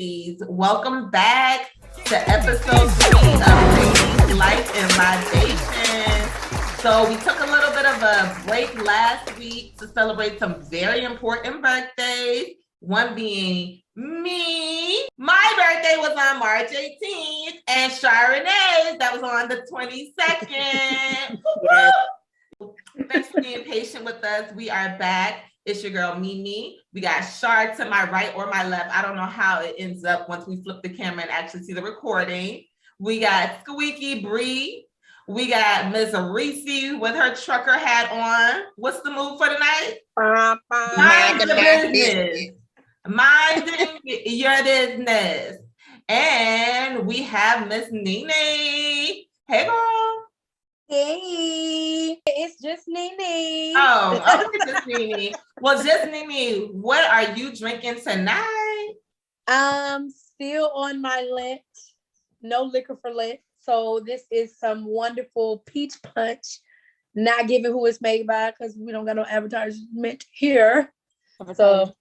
ladies. Welcome back to episode 3 of Ladies, Life, and Libation. So we took a little bit of a break last week to celebrate some very important birthdays. One being me. My birthday was on March 18th, and Sharonae's that was on the 22nd. Thanks for being patient with us. We are back. It's your girl Mimi. We got Shar to my right or my left. I don't know how it ends up once we flip the camera and actually see the recording. We got Squeaky Bree. We got Miss Reese with her trucker hat on. What's the move for tonight? Mind your business. Minding your business. And we have Miss Nene. Hey, girl. Hey, it's just Nene. Oh, okay, just Nene. Well, just Nene, what are you drinking tonight? Still on my Lent. No liquor for Lent. So this is some wonderful peach punch. Not giving who it's made by because we don't got no advertisement here. So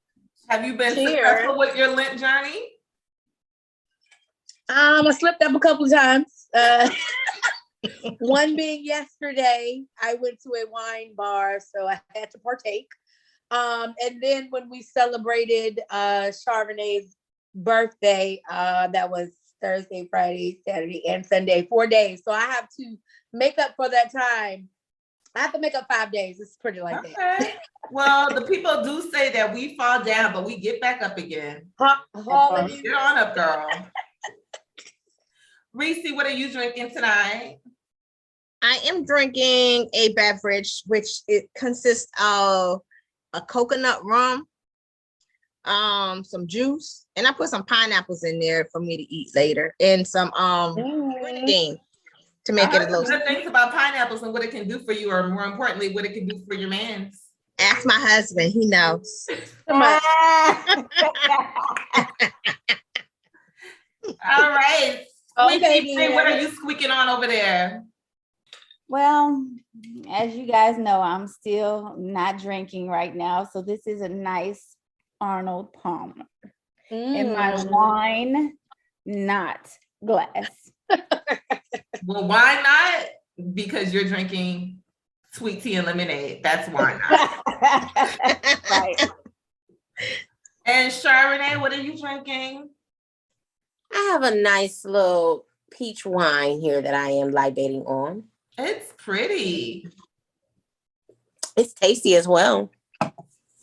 have you been successful with your Lent journey? I slipped up a couple of times. One being yesterday, I went to a wine bar, so I had to partake. And then when we celebrated Chardonnay's birthday, that was Thursday, Friday, Saturday, and Sunday, 4 days. So I have to make up for that time. I have to make up 5 days. It's pretty like that. Well, the people do say that we fall down, but we get back up again. Get on up, girl. Reese, what are you drinking tonight? I am drinking a beverage which it consists of a coconut rum, some juice, and I put some pineapples in there for me to eat later, and some grenadine to make it a little. Good things about pineapples and what it can do for you, or more importantly, what it can do for your man. Ask my husband; he knows. All right, okay, what are you squeaking on over there? Well, as you guys know, I'm still not drinking right now. So this is a nice Arnold Palmer in my wine, not glass. Well, why not? Because you're drinking sweet tea and lemonade. That's why not. Right. And Sharonae, what are you drinking? I have a nice little peach wine here that I am libating on. It's pretty. It's tasty as well. All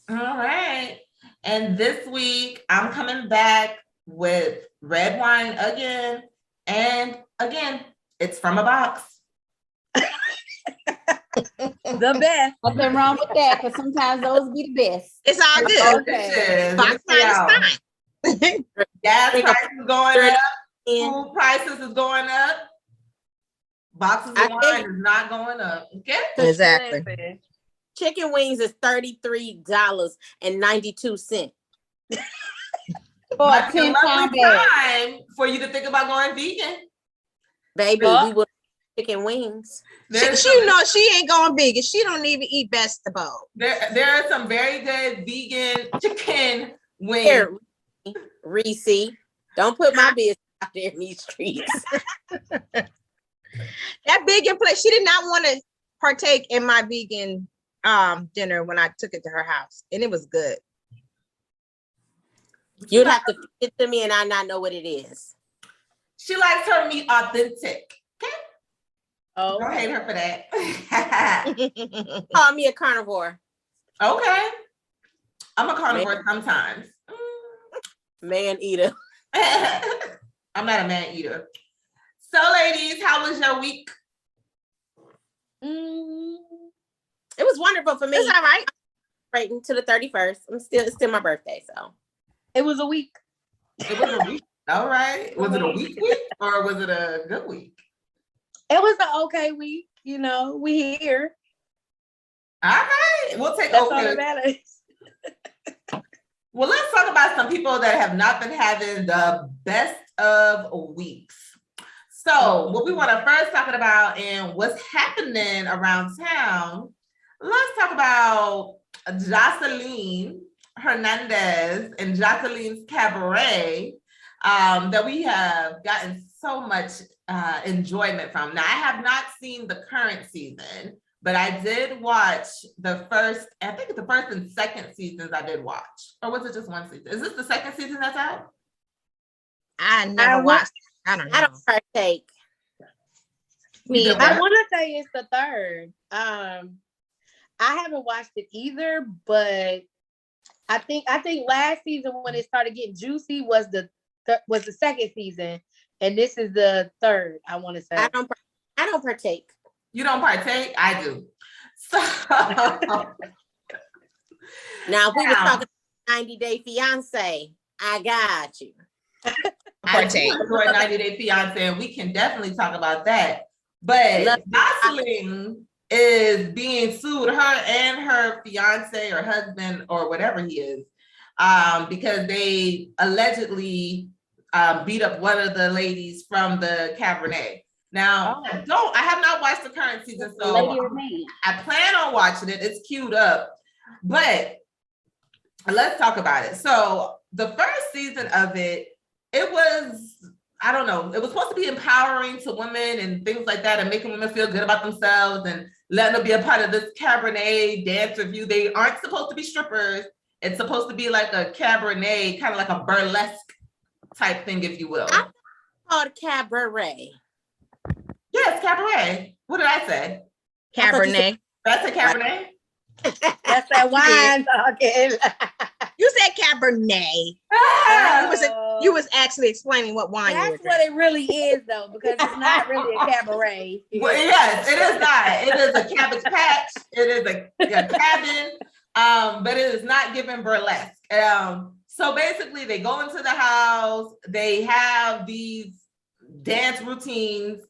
right. And this week, I'm coming back with red wine again. And again, it's from a box. The best. Nothing wrong with that, because sometimes those be the best. It's all good. Okay. Box wine is fine. Gas prices is going up. Food prices is going up. Boxes of wine is not going up. Okay. Exactly. Chicken wings is $33.92. For a Might be a 10-pound lovely bag. time for you to think about going vegan. Baby, we will chicken wings. She know she ain't going vegan. She don't even eat vegetable. There are some very good vegan chicken wings. Here, Reese, don't put my business out there in these streets. That vegan place, she did not want to partake in my vegan dinner when I took it to her house, and it was good. You'd have to feed it to me, and I not know what it is. She likes her meat authentic. Okay. Oh, Don't hate her for that. Call me a carnivore. Okay. I'm a carnivore sometimes. Man eater. I'm not a man eater. So, ladies, how was your week? It was wonderful for me. It's all right. Right into the 31st. It's still my birthday, so. it was a week. It was a week. All right. Was it a week or was it a good week? It was an okay week. You know, we here. All right. We'll take That's all over. that matters. Well, let's talk about some people that have not been having the best of weeks. So what we want to first talk about and what's happening around town, let's talk about Jocelyn Hernandez and Jocelyn's Cabaret. that we have gotten so much enjoyment from. Now, I have not seen the current season, but I did watch the first, I think it's the first and second seasons I did watch. Or was it just one season? Is this the second season that's out? I never watched. I don't know. I don't partake. Me You either. I want to say it's the third. I haven't watched it either, but I think last season when it started getting juicy was the second season, and this is the third. I want to say. I don't partake. You don't partake? I do. So Now, if we were Now. talking 90 Day Fiance, I got you. I Partake. do enjoy 90 Day Fiance, and we can definitely talk about that. But Love- Jocelyn is being sued, her and her fiance or husband or whatever he is, because they allegedly beat up one of the ladies from the Cabernet. Now, I have not watched the current season, so Lady or man? I plan on watching it. It's queued up, but let's talk about it. So the first season of it was, I don't know, it was supposed to be empowering to women and things like that and making women feel good about themselves and letting them be a part of this Cabernet dance review. They aren't supposed to be strippers. It's supposed to be like a Cabernet, kind of like a burlesque type thing, if you will. Called Cabaret. Yes, Cabaret. What did I say? Cabernet. That's a Cabernet? That's that wine talking. You said Cabernet. You was actually explaining what wine you were That's what it really is, though, because it's not really a cabaret. Well, yes, it is not. It is a cabbage patch. It is a cabin, but it is not given burlesque. So basically, they go into the house. They have these dance routines,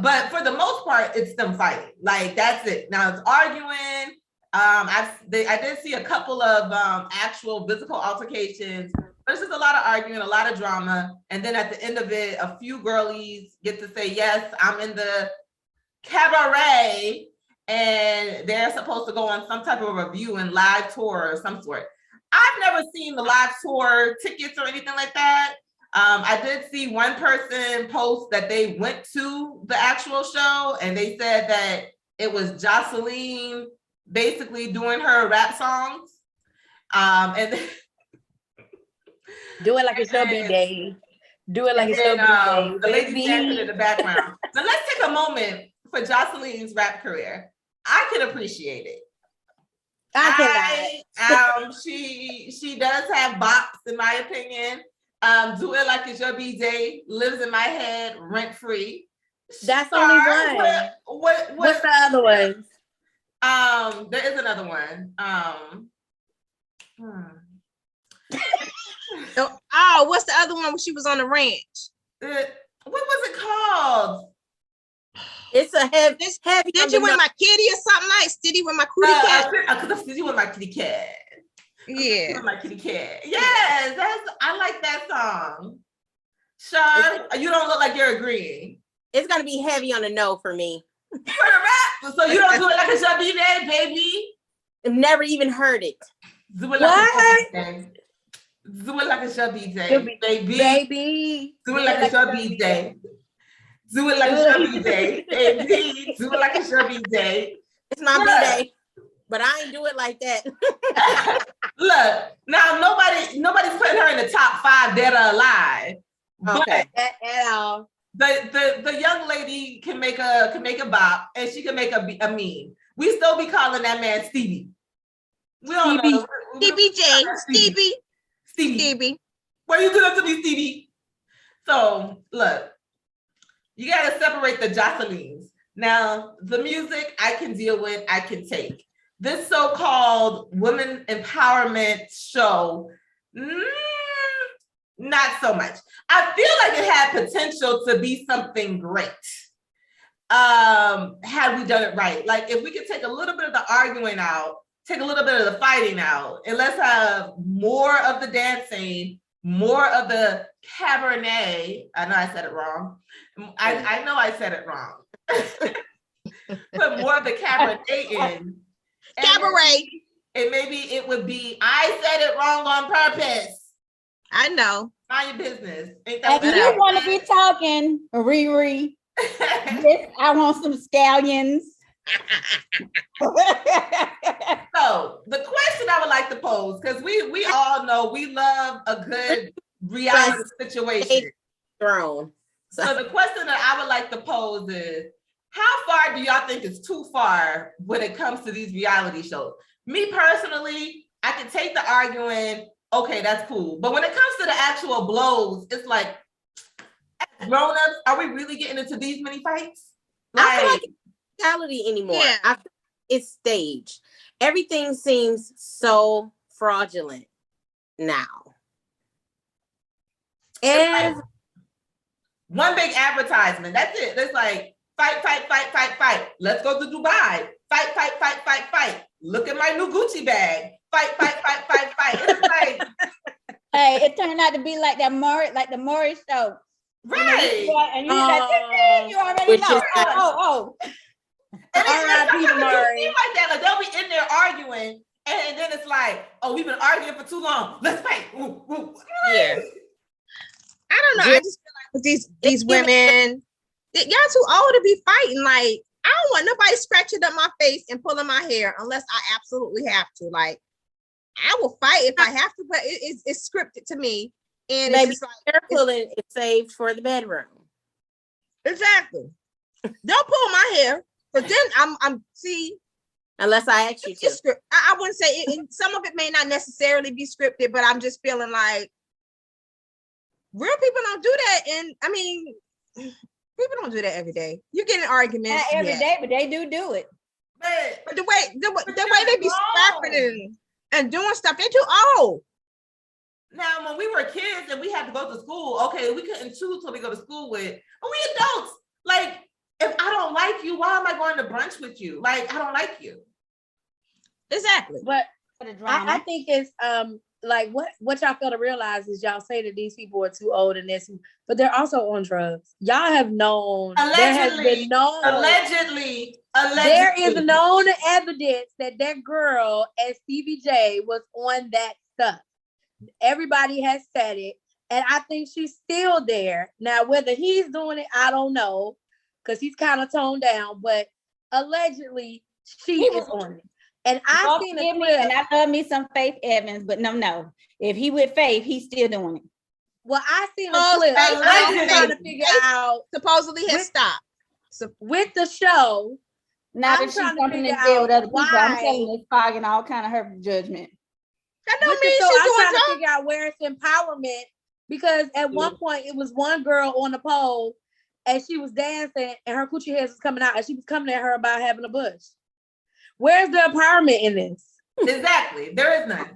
but for the most part, it's them fighting. Like that's it. Now it's arguing. I did see a couple of actual physical altercations. There's just a lot of arguing, a lot of drama. And then at the end of it, a few girlies get to say, yes, I'm in the cabaret. And they're supposed to go on some type of review and live tour of some sort. I've never seen the live tour tickets or anything like that. I did see one person post that they went to the actual show and they said that it was Jocelyn basically doing her rap songs. And Do it like it should be, Dave. Do it like it should be, the lady Dave. dancing in the background. Now let's take a moment for Jocelyn's rap career. I can appreciate it. I cannot. She does have bops, in my opinion. Do It Like It's Your B-Day lives in my head rent free. That's only one. What's the other ones? There is another one. Oh, what's the other one when she was on the ranch? What was it called? It's a heavy. Did you with my kitty or something like City with my cootie cat? Because you with my kitty cat. Yeah. With my kitty cat. Yes, I like that song. Sean, you don't look like you're agreeing. It's gonna be heavy on the no for me. For the rap, so you don't do it like it should be there, baby. I've never even heard it. Do it like it should be there. Do it like it should be there, baby. Baby. Do it like it should be there. Do it like it should be day, baby. Do it like it should be day. It's my B-Day, but I ain't do it like that. Look, now nobody's putting her in the top 5 dead or alive. Okay. At all. But the young lady can make a bop and she can make a meme. We still be calling that man Stevie. We don't know. Stevie J. Stevie. Why you do that to me, Stevie? So look, you gotta separate the Jocelyn's. Now, the music I can deal with, I can take. This so-called women empowerment show, not so much. I feel like it had potential to be something great. Had we done it right. Like if we could take a little bit of the arguing out, take a little bit of the fighting out, and let's have more of the dancing, more of the Cabernet. I know I said it wrong. I know I said it wrong. Put more of the Cabernet in. Cabaret. And maybe it would be, I said it wrong on purpose. I know. Mind your business. Ain't that And what you it want to is? be talking, Riri. Yes, I want some scallions. So the question I would like to pose, because we all know we love a good reality situation. Throne. So the question that I would like to pose is, how far do y'all think is too far when it comes to these reality shows? Me personally, I can take the arguing, okay, that's cool. But when it comes to the actual blows, it's like, as grown-ups, are we really getting into these many fights? I feel like it's not reality anymore. Yeah. I feel like it's staged. Everything seems so fraudulent now. It's like one big advertisement. That's it. It's like fight, fight, fight, fight, fight. Let's go to Dubai. Fight, fight, fight, fight, fight. Look at my new Gucci bag. Fight, fight, fight, fight, fight. It's like, Hey, it turned out to be like the Maury show. right. And you hear that ding, ding, you already Which know. is- Oh. And it's R.I.P. sometimes it do Maury. seem like that. Like they'll be in there arguing, and then it's like, oh, we've been arguing for too long. Let's fight. Ooh, ooh. Yeah. I don't know. I just feel like with these women, y'all too old to be fighting. Like, I don't want nobody scratching up my face and pulling my hair unless I absolutely have to. Like, I will fight if I have to, but it's scripted to me. And Maybe it's just hair like, pulling is saved for the bedroom. exactly. Don't pull my hair. But then I'm see, Unless I ask you to. it's script. I wouldn't say some of it may not necessarily be scripted, but I'm just feeling like real people don't do that. And I mean, people don't do that every day. You get in arguments Not every day, but they do it. but the way But they be you're scrapping and doing stuff, they're too old. Now, when we were kids and we had to go to school, okay, we couldn't choose who we go to school with. But we adults, like, if I don't like you, why am I going to brunch with you? Like, I don't like you. Exactly. But For the I drama. think it's like what y'all fail to realize is y'all say that these people are too old and this, but they're also on drugs. Y'all have known there has Allegedly, been known allegedly, there is known evidence that girl at CBJ was on that stuff. Everybody has said it, and I think she's still there. Now, whether he's doing it, I don't know, because he's kind of toned down, but allegedly she is on it. And I Don't seen a forgive me, clip. and I love me some Faith Evans, but no. If he with Faith, he's still doing it. Well, I seen a Oh, clip. Faith, I'm just trying to Faith. figure out Supposedly has With- stopped. So with the show. Now I'm that she's trying to jumping in figure bed with out other people, I'm why- telling you, it's fogging all kind of her judgment. that don't With the mean show, she's I'm doing trying to drugs. figure out where it's empowerment, because at one point it was one girl on the pole and she was dancing and her coochie hairs was coming out and she was coming at her about having a bush. Where's the empowerment in this? Exactly. There is none.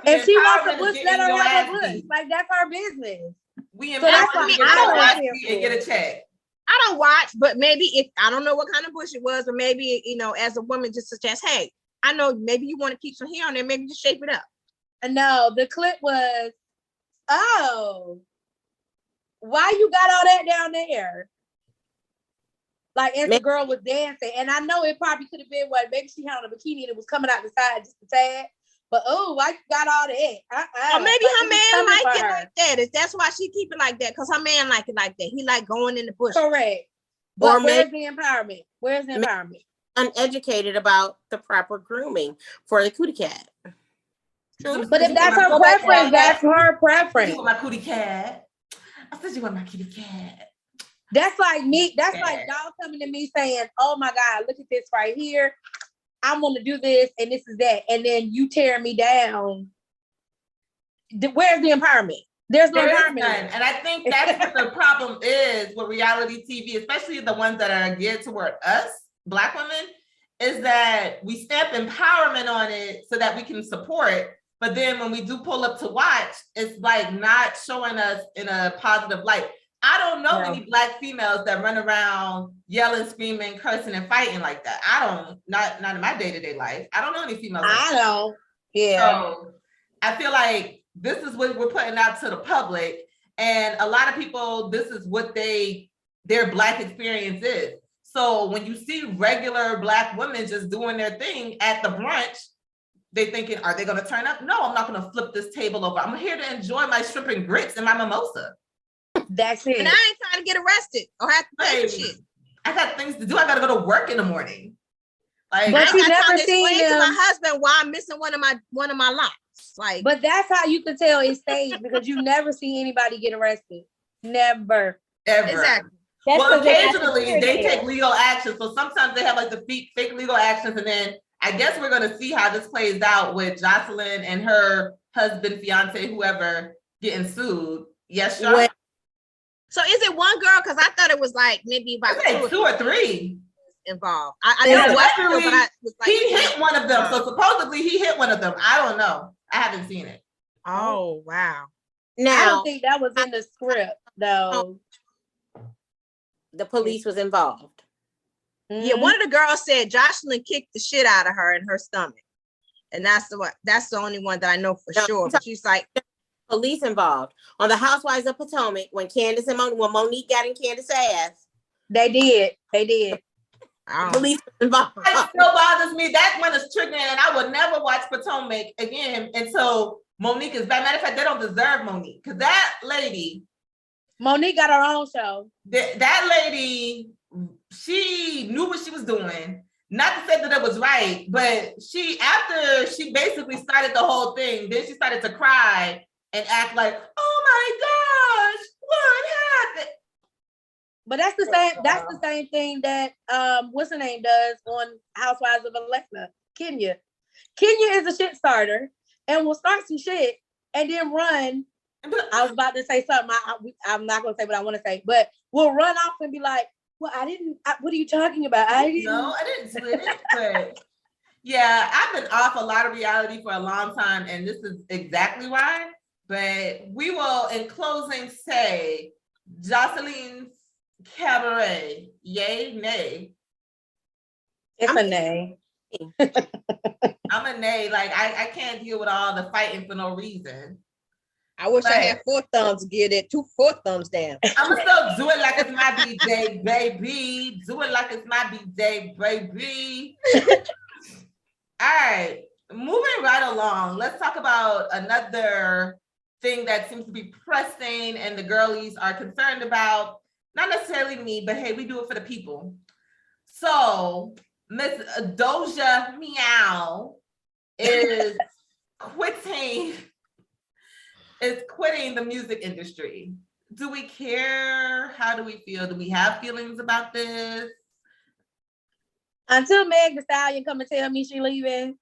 If she wants a empowerment is bush, getting let her your have ass a bush. beat. Like, that's her business. We So that's empower why you to get I your don't ass care beat for and get it. a check. I don't watch, but maybe if I don't know what kind of bush it was, or maybe as a woman, just suggest, hey, I know maybe you want to keep some hair on there, maybe just shape it up. No, the clip was, oh, why you got all that down there? Like, as the Maybe- girl was dancing, and I know it probably could have been what, maybe she had on a bikini and it was coming out the side just a tad. But oh, why you got all that? Or maybe Like, her it was man coming like for it her. like that. That's why she keep it like that, because her man like it like that. He like going in the bush. Correct. Or But where's the empowerment? Where's the Maybe- empowerment? Uneducated about the proper grooming for the cootie cat. But if that's her preference, that's her You preference. want my cootie cat? I said you want my kitty cat. That's like me. That's like y'all coming to me saying, "Oh my God, look at this right here. I'm gonna do this, and this is that," and then you tear me down. Where's the empowerment? There's no There is empowerment. none. And I think that's what the problem is with reality TV, especially the ones that are geared toward us, Black women, is that we stamp empowerment on it so that we can support. But then when we do pull up to watch, it's like not showing us in a positive light. I don't know No. any Black females that run around yelling, screaming, cursing, and fighting like that. I don't, not in my day-to-day life. I don't know any females like I that. know. Yeah. So I feel like this is what we're putting out to the public. And a lot of people, this is what their Black experience is. So when you see regular Black women just doing their thing at the brunch, they thinking, are they gonna turn up? No, I'm not gonna flip this table over. I'm here to enjoy my shrimp and grits and my mimosa. That's it. And I ain't trying to get arrested or have to pay for shit. I got things to do. I gotta go to work in the morning. Like, But I you got time never to seen explain to them. my husband why I'm missing one of my locks. Like, But that's how you can tell it's staged because you never see anybody get arrested. Never. ever. exactly. That's Well, 'cause they got occasionally security they there. take legal action. So sometimes they have like the fake legal actions, and then I guess we're gonna see how this plays out with Jocelyn and her husband, fiance, whoever getting sued. Yes, Sean? Well, So is it one girl? Because I thought it was like maybe about I think 2 or 3. involved. I Yeah, know what, definitely. but I was like, He hit one of them. So supposedly he hit one of them. I don't know. I haven't seen it. oh wow. I now don't think that was in the script though. the police was involved. Yeah, Mhm. one of the girls said Jocelyn kicked the shit out of her in her stomach, and that's the only one that I know for No, sure. But she's like, Police involved on the Housewives of Potomac when Candace and when Monique got in Candace's ass. They did. They did. Police was involved. It still bothers me. That one is triggering, and I will never watch Potomac again until Monique is back. Matter of fact, they don't deserve Monique because that lady, Monique got her own show. that lady, she knew what she was doing. Not to say that it was right, but after she basically started the whole thing, then she started to cry and act like, oh my gosh, what happened? But that's the same. That's the same thing that what's her name does on Housewives of Atlanta. Kenya. Kenya is a shit starter and will start some shit and then run. I was about to say something. I'm not gonna say what I want to say, but we'll run off and be like, "Well, what are you talking about? I didn't." No, I didn't do it. But yeah, I've been off a lot of reality for a long time, and this is exactly why. But we will, in closing, say Jocelyn's Cabaret, yay, nay. It's a name. I'm a nay. Like, I can't deal with all the fighting for no reason. I wish I Right. had 4 thumbs to give it 2 4 thumbs down. I'm gonna still do it like it's my BJ, baby. Do it like it's my BJ, baby. All right, moving right along. Let's talk about another thing that seems to be pressing and the girlies are concerned about. Not necessarily me, but hey, we do it for the people. So Miss Doja Meow is quitting the music industry. Do we care? How do we feel? Do we have feelings about this? Until Meg Thee Stallion come and tell me she leaving,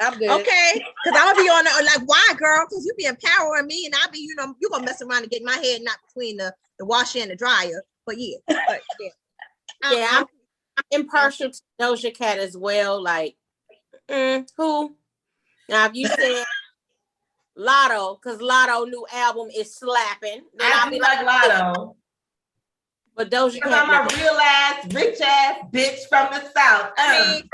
I'm good. Okay, because I'm gonna be on the, like, why, girl? Because you be empowering me, and I'll be, you gonna mess around and get my head knocked between the washer and the dryer. But yeah, Yeah, I'm impartial to Doja Cat as well. Like, who? Now, if you said Lotto, because Lotto new album is slapping, then I I'll do be like Lotto. But Doja Because Cat, I'm a real ass, rich ass bitch from the South. I mean,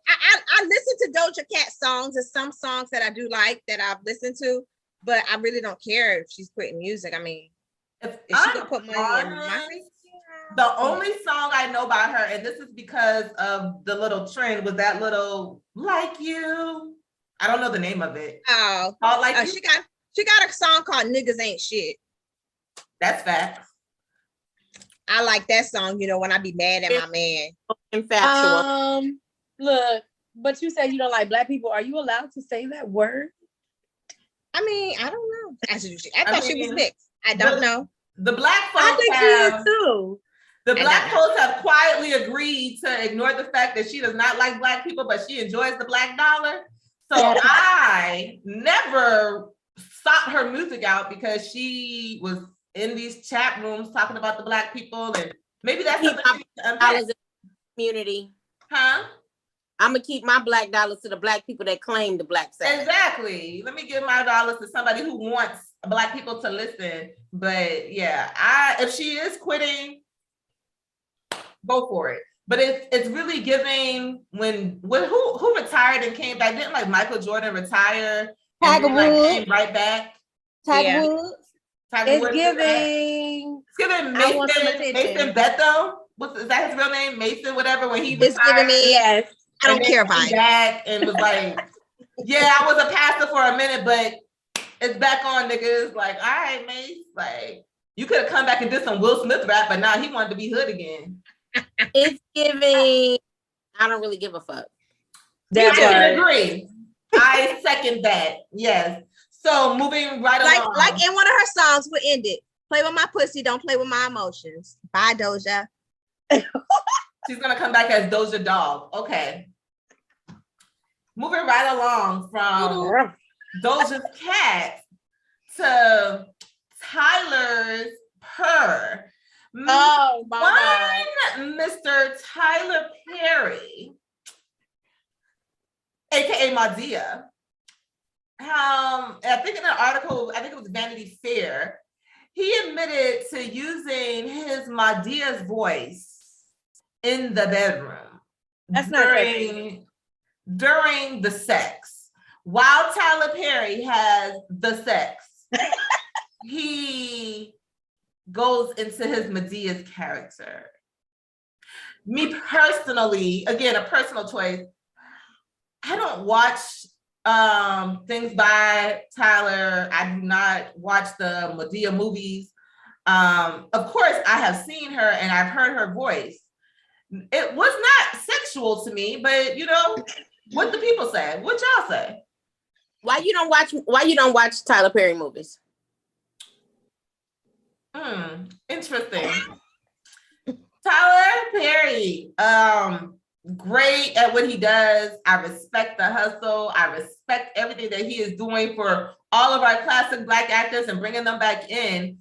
I listen to Doja Cat songs. There's some songs that I do like that I've listened to, but I really don't care if she's quitting music. I mean, If if she I'm gonna put money in my honest, face, the only song I know by her, and this is because of the little trend, was that little Like You. I don't know the name of it. oh, Called Like You. she got a song called "Niggas Ain't Shit." That's facts. I like that song. When I be mad at my man. infatual. Look, but you said you don't like black people. Are you allowed to say that word? I mean, I don't know. I thought she was mean, mixed. I don't know. The black I folks think she have is too. the I black don't folks have quietly agreed to ignore the fact that she does not like black people, but she enjoys the black dollar. So Yeah. I never sought her music out because she was in these chat rooms talking about the black people, and maybe that's Keep something my she needs to unpack. dollars in the community. Huh? I'm gonna keep my black dollars to the black people that claim the black side. Exactly. Let me give my dollars to somebody who wants black people to listen. But yeah, if she is quitting, go for it. But it's really giving who retired and came back. Didn't like Michael Jordan retire and then, like, came right back? Yeah. Woods. Tiger It's Woods did that. giving. It's giving I want some Mason attention. Beto. Is that his real name? Mason, whatever. When he It's giving me. Yes. I don't and then care came about it. back and was like Yeah, I was a pastor for a minute, but it's back on, niggas. Like, all right, Mace. Like, you could have come back and did some Will Smith rap, but now he wanted to be hood again. It's giving. I don't really give a fuck. I can agree. I second that. Yes. So moving right along. Like in one of her songs, we'll end it. Play with my pussy, don't play with my emotions. Bye, Doja. She's gonna come back as Doja Dog. Okay. Moving right along from Doja's Cat to Tyler's Purr. Oh my One Mr. Tyler Perry, aka Madea. I think in an article, I think it was Vanity Fair, he admitted to using his Madea's voice in the bedroom. That's during the sex. While Tyler Perry has the sex, he goes into his Madea's character. Me personally, again, a personal choice, I don't watch things by Tyler. I do not watch the Madea movies. Of course, I have seen her and I've heard her voice. It was not sexual to me, but you know, what the people say? What y'all say? Why you don't watch Tyler Perry movies? Interesting. Tyler Perry, great at what he does. I respect the hustle. I respect everything that he is doing for all of our classic Black actors and bringing them back in.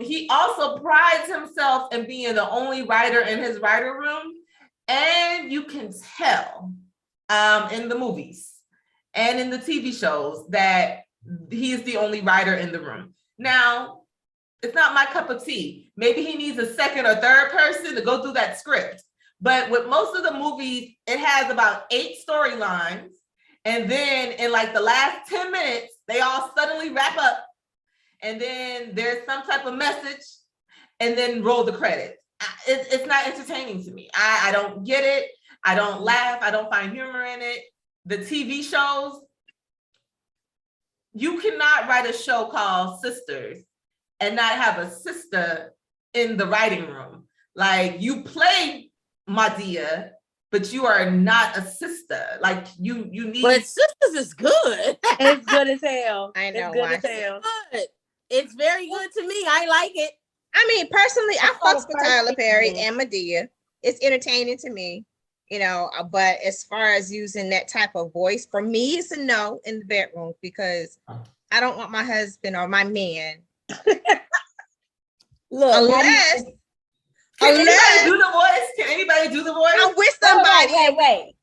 He also prides himself in being the only writer in his writer room. And you can tell in the movies and in the TV shows that he is the only writer in the room. Now, it's not my cup of tea. Maybe he needs a second or third person to go through that script. But with most of the movies, it has about 8 storylines. And then in like the last 10 minutes, they all suddenly wrap up. And then there's some type of message and then roll the credits. It's not entertaining to me. I don't get it. I don't laugh. I don't find humor in it. The TV shows, you cannot write a show called Sisters and not have a sister in the writing room. Like, you play Madea, but you are not a sister. Like, you need. But Sisters is good. It's good as hell. I know. It's good as hell. Good. It's very good to me. I like it. I mean, personally, I saw fucks the with first Tyler Perry season. and Madea. It's entertaining to me, you know. But as far as using that type of voice, for me, it's a no in the bedroom because I don't want my husband or my man. Look, Unless Can anybody do the voice? Can anybody do the voice? I'm with somebody. Wait.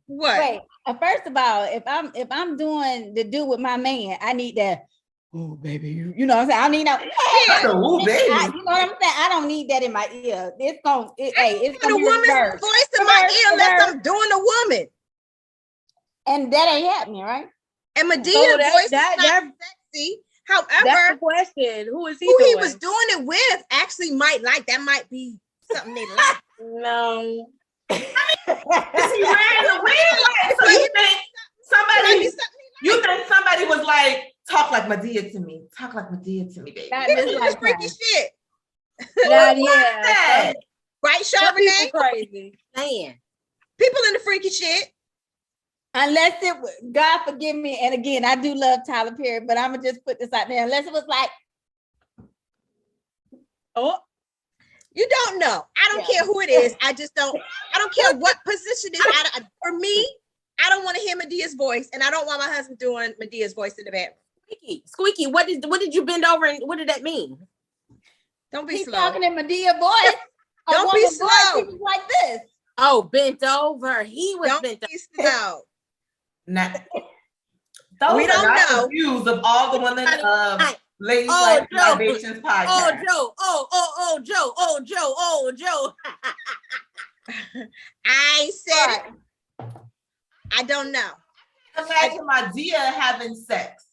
What? First of all, if I'm doing the do with my man, I need that. Oh, baby, you know what I'm saying? I need that. That's a woo, baby. You know what I'm saying? I don't need that in my ear. It's gonna Put a be woman's reversed. voice in my ear unless I'm doing a woman. And that ain't happening, right? And Medea's So voice is not that- sexy. that's However, the question. Who is he who doing? he was doing it with actually might like. That might be something they like. No. Is he wearing the wig? Like, so you think somebody was like, talk like Madea to me. Talk like Madea to me, baby. Not People just do like this freaky that. shit. Not That. yet. Right, Some people Charbonnet? crazy. Man. People in the freaky shit. Unless it was, God forgive me, and again, I do love Tyler Perry, but I'm gonna just put this out there. Unless it was like, Oh, You don't know. I don't care who it is. I don't care what position it is. For me, I don't want to hear Medea's voice, and I don't want my husband doing Medea's voice in the bedroom. Squeaky, what did you bend over and what did that mean? Don't be he's slow. talking in Madea voice. A Don't be woman's voice, slow. he was like this. Oh, bent over. He was Don't bent over. be slow. Not, We don't know. Views of all the women of Ladies Oh, Like Joe. Libations podcast. Oh, Joe. Oh, Joe. I ain't said it. I don't know. Imagine Madea having sex.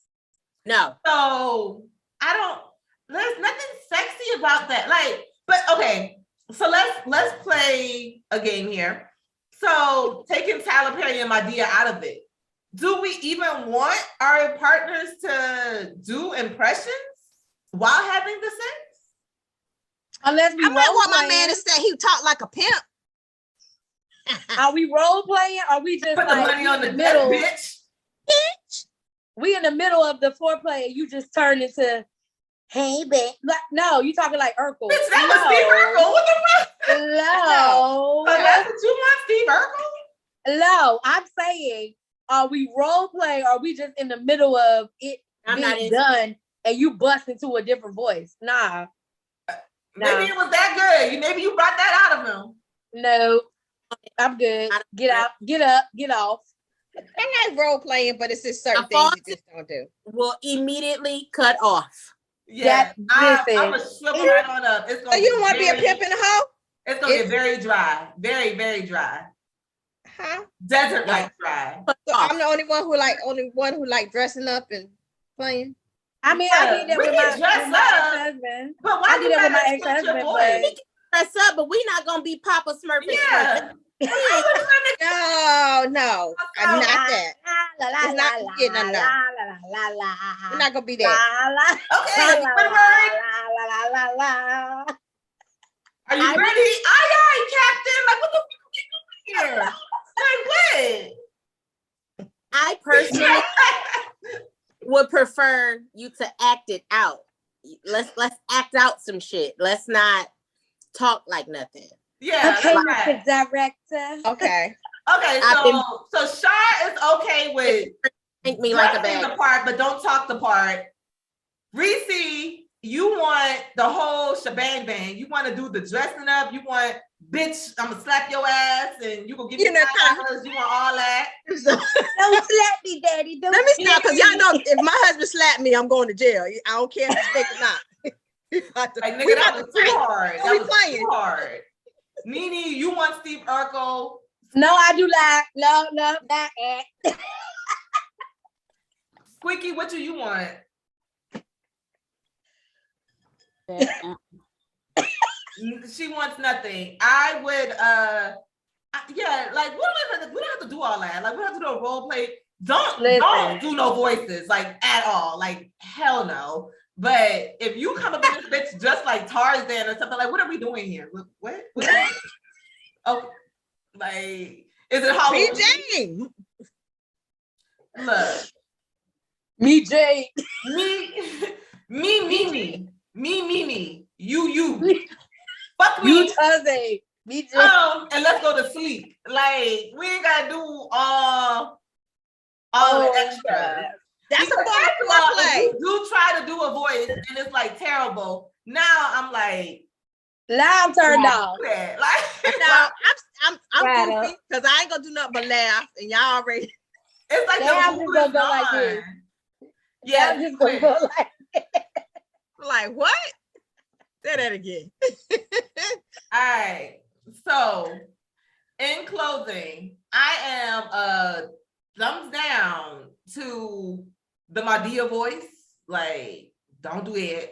No. So there's nothing sexy about that. Like, but okay, so let's play a game here. So taking Tyler Perry and Madea out of it, do we even want our partners to do impressions while having the sex? Unless we I might want my role man to playing. say he talk like a pimp. Are we role playing? Or are we just Put the like money on the in middle? bitch. We in the middle of the foreplay. You just turn into, hey, babe. Like, no, you talking like Urkel. Bitch, that was Steve Urkel. What the fuck? No. So that's what you want, Steve Urkel? No, I'm saying, are we role playing? Or are we just in the middle of it I'm not being in. done and you bust into a different voice? Nah, Maybe it was that good. Maybe you brought that out of him. no, I'm good. Get out, get up, get off. I like role playing, but it's just certain A things you faucet- just don't do. Will immediately cut off. Yeah, I'm listen. gonna swivel right on up. It's So gonna you don't want to be a very- pimp in a hoe? It's gonna get very dry, very, very dry, Huh? desert like dry. Cut So off. I'm the only one who like dressing up and playing. I mean, Yeah, I did that we with can my, dress with my up. ex-husband. But why I you did that with my gotta switch your ex-husband, voice? but Dress up, but we not gonna be Papa Smurf. and Yeah. Smurf. No, I'm not that. La, la, It's not- la, yeah, no, no. la, la, la, la, We're not gonna be la, that. la, Okay, la, one word. la, la, la, la. Are you ready? Aye, aye, Captain. Like, what the fuck are we doing here? Like, I personally would prefer you to act it out. Let's act out some shit. Let's not talk like nothing. Yeah. Okay, like Mr. that. Director. Okay. Okay, so Shar is okay with Think me like a dressing bag. the part, but don't talk the part. Reese, you want the whole shebang bang. You want to do the dressing up. You want, bitch, I'm gonna slap your ass and you gonna give me You know, $5. You want all that. Don't slap me, Daddy. Don't Let me slap stop, because y'all know if my husband slapped me, I'm going to jail. I don't care if it's fake or not. Like, We nigga, that about was to too fight. hard. Oh, That we was playing. too hard. Nene, you want Steve Urkel. No, I do not. No, not. Squeaky, what do you want? She wants nothing. I would, yeah, like we don't have to do all that. Like we don't have to do a role play. Don't do no voices like at all. Like hell no. But if you come up with this bitch just like Tarzan or something, like what are we doing here? What? Oh, like is it Halloween? BJ. Look, Me, Jay. me. You. Fuck You, me. Taze. Me, Jay. And let's go to sleep. Like we ain't gotta do all the extras. That's a Because form first of of all, foreplay. if you do try to do a voice and it's like terrible, now I'm like, Now I'm turned Yeah. off. do that. Like, No, I'm Right goofy because I ain't gonna do nothing but laugh, and y'all already. it's like Now I'm the just mood gonna is go like gone. this. Yeah, I'm just gonna go like. Like what? Say that again. all right. So, in closing, I am a thumbs down to the Madea voice. Like, don't do it.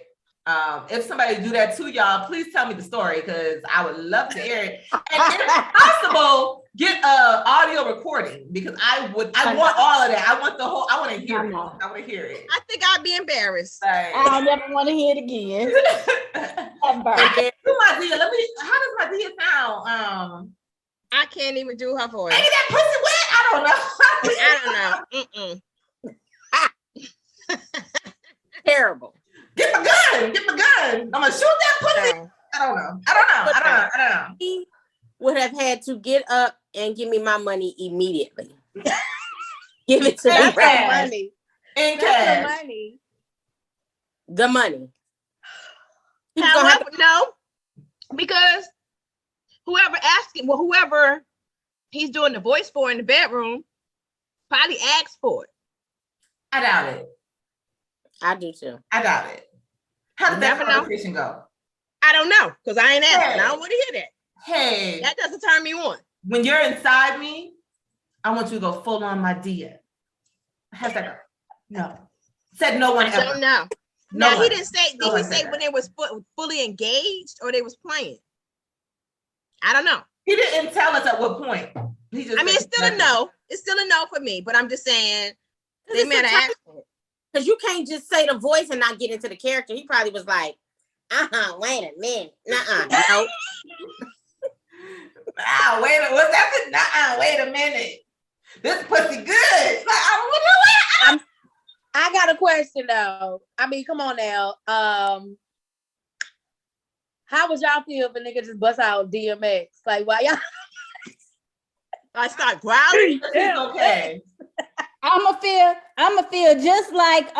If somebody do that to y'all, please tell me the story because I would love to hear it. And if possible, get a audio recording because I want all of that. I want the whole. I want to hear it. I want to hear it. I think I'd be embarrassed. Like, I'll never want to hear it again. Ever. do Madea. How does Madea sound? I can't even do her voice. Ain't that pussy wet? I don't know. I don't know. Terrible. Get my gun. I'm gonna shoot that pussy. No. I don't know. He would have had to get up and give me my money immediately. Give it to me. That's right. cash. Money. In That's the cash. money. The money. He's gonna have However, no, because whoever he's doing the voice for in the bedroom probably asked for it. I doubt it. I do too. I doubt it. How You did that never know. conversation go? I don't know because I ain't asking. Hey. I don't want to hear that. Hey, That doesn't turn me on. when you're inside me, I want you to go full on my Dia. How's that go? No. Said no one I ever. don't know. No Now one. he didn't say. No Did one he said say that. when they was fully engaged or they was playing? I don't know. He didn't tell us at what point. He just I mean, said it's still a nothing. no. It's still a no for me, but I'm just saying they it's might a have asked for it. Because you can't just say the voice and not get into the character. He probably was like, wait a minute. No. Wait a what's that? Wait a minute. This pussy good. Like, I don't know. I got a question though. I mean, come on now. How would y'all feel if a nigga just bust out DMX? Like, why y'all? I start growling. It's okay. I'ma feel just like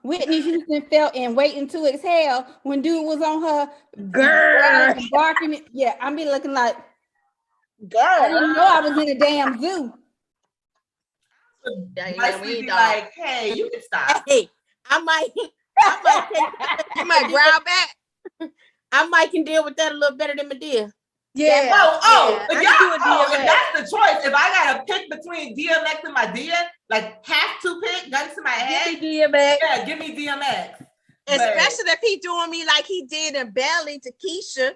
Whitney Houston felt in Waiting to Exhale when dude was on her Girl. barking. Yeah, I'm be looking like Girl. I didn't know I was in a damn zoo. Yeah, Nicely we ain't be dog. like, hey, you can stop. Hey, I might You might growl back. I might can deal with that a little better than Medea. Yeah. If I'm y'all, doing if DMX. that's the choice, if I gotta pick between DMX and my Dia, like have to pick, gun to my head, Give me DMX. yeah, give me DMX. Especially if he doing me like he did in Belly to Keisha.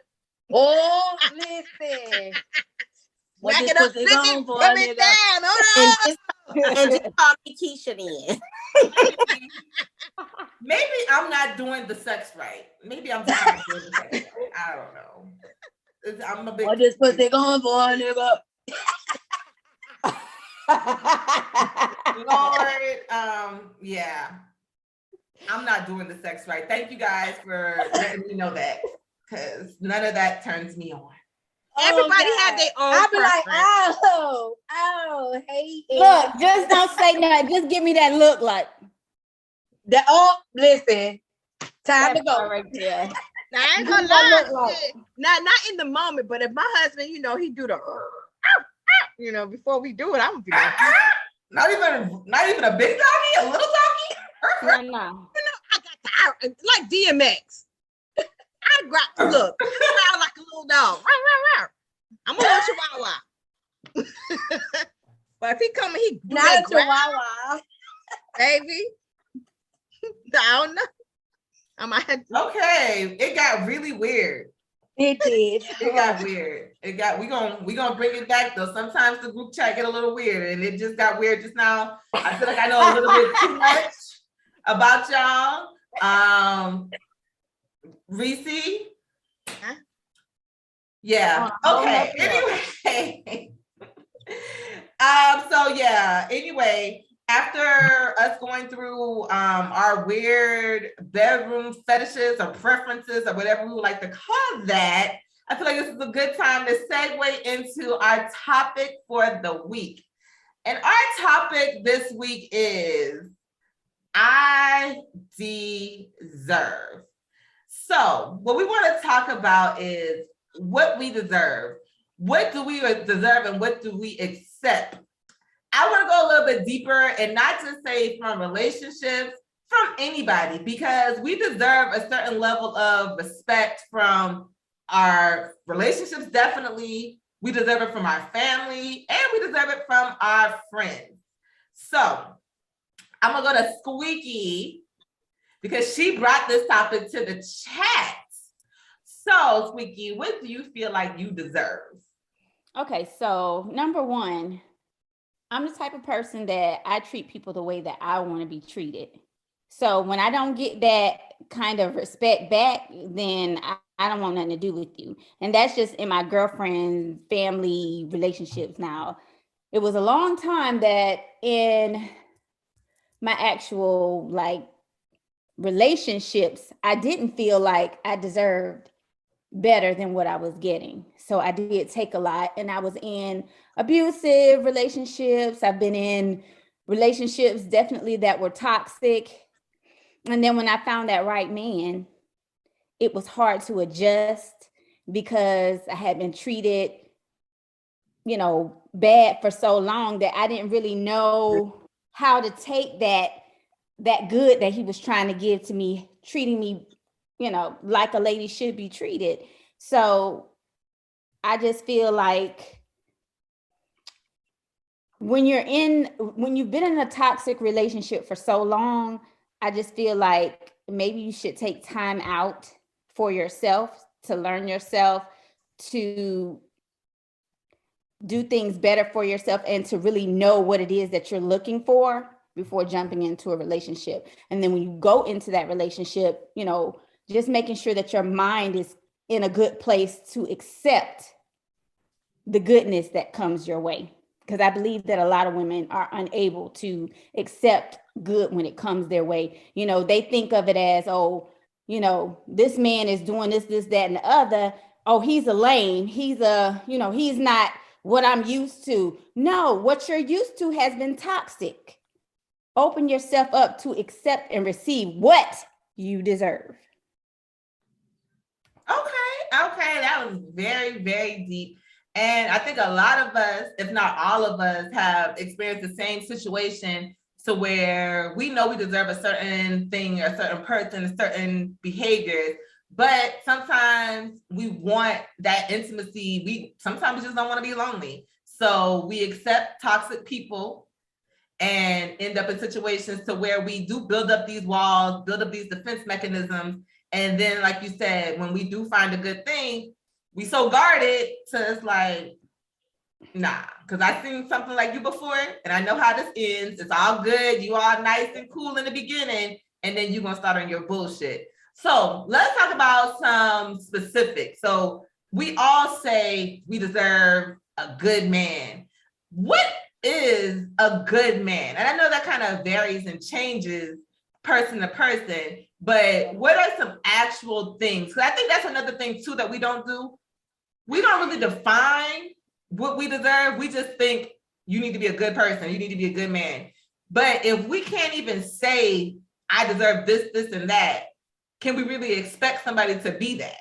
Oh, listen. What Whack this it up, pussy flip going it, for, rub it nigga? down. Hold And just call me Keisha then. Maybe I'm not doing the sex right. Maybe I'm just not doing the sex right. I don't know. I'm a big. What this pussy going for, nigga? Lord, yeah. I'm not doing the sex right. Thank you guys for letting me know that, because none of that turns me on. Everybody God. have their own I'll be like, preference. hey. Look, just don't say nothing. Just give me that look like Listen. Time to that part go. right there. Now, I ain't What gonna does that lie. look like? Not in the moment, but if my husband, he do the before we do it, I'm gonna be like, Not even a big doggy, a little doggy. No. I got the like DMX. I grab look, I growl like a little dog. I'm a little chihuahua. But if he come and he do Not that a growl, chihuahua. baby, I don't know. I might have to, Okay, it got really weird. It did. It got weird. We gonna bring it back though. Sometimes the group chat get a little weird, and it just got weird just now. I feel like I know a little bit too much about y'all. Reese. Huh? Yeah. Okay. Anyway. So yeah. Anyway, after us going through our weird bedroom fetishes or preferences or whatever we would like to call that, I feel like this is a good time to segue into our topic for the week. And our topic this week is I deserve. So what we want to talk about is what we deserve. What do we deserve and what do we accept? I want to go a little bit deeper and not just say from relationships, from anybody, because we deserve a certain level of respect from our relationships, definitely. We deserve it from our family and we deserve it from our friends. So I'm going to go to Squeaky because she brought this topic to the chat. So, Squeaky, what do you feel like you deserve? Okay, so number one, I'm the type of person that I treat people the way that I want to be treated. So when I don't get that kind of respect back, then I don't want nothing to do with you. And that's just in my girlfriend, family relationships now. It was a long time that in my actual like relationships, I didn't feel like I deserved better than what I was getting. So I did take a lot, and I was in abusive relationships. I've been in relationships definitely that were toxic. And then when I found that right man, it was hard to adjust because I had been treated, bad for so long that I didn't really know how to take that good that he was trying to give to me, treating me, like a lady should be treated. So I just feel like when you've been in a toxic relationship for so long, I just feel like maybe you should take time out for yourself to learn yourself, to do things better for yourself and to really know what it is that you're looking for before jumping into a relationship. And then when you go into that relationship, you know, just making sure that your mind is in a good place to accept the goodness that comes your way. Because I believe that a lot of women are unable to accept good when it comes their way. You know, they think of it as, oh, you know, this man is doing this, that, and the other. Oh, he's a lame. He's not what I'm used to. No, what you're used to has been toxic. Open yourself up to accept and receive what you deserve. Okay, that was very, very deep. And I think a lot of us, if not all of us, have experienced the same situation to where we know we deserve a certain thing, a certain person, certain behaviors, but sometimes we want that intimacy. Sometimes we just don't want to be lonely. So we accept toxic people and end up in situations to where we do build up these walls, build up these defense mechanisms. And then, like you said, when we do find a good thing, we so guarded, so it's like, nah, because I've seen something like you before, and I know how this ends. It's all good. You all nice and cool in the beginning, and then you're going to start on your bullshit. So let's talk about some specifics. So we all say we deserve a good man. What is a good man? And I know that kind of varies and changes person to person, but what are some actual things? Because I think that's another thing too that we don't do. We don't really define what we deserve. We just think you need to be a good person. You need to be a good man. But if we can't even say, I deserve this, this, and that, can we really expect somebody to be that?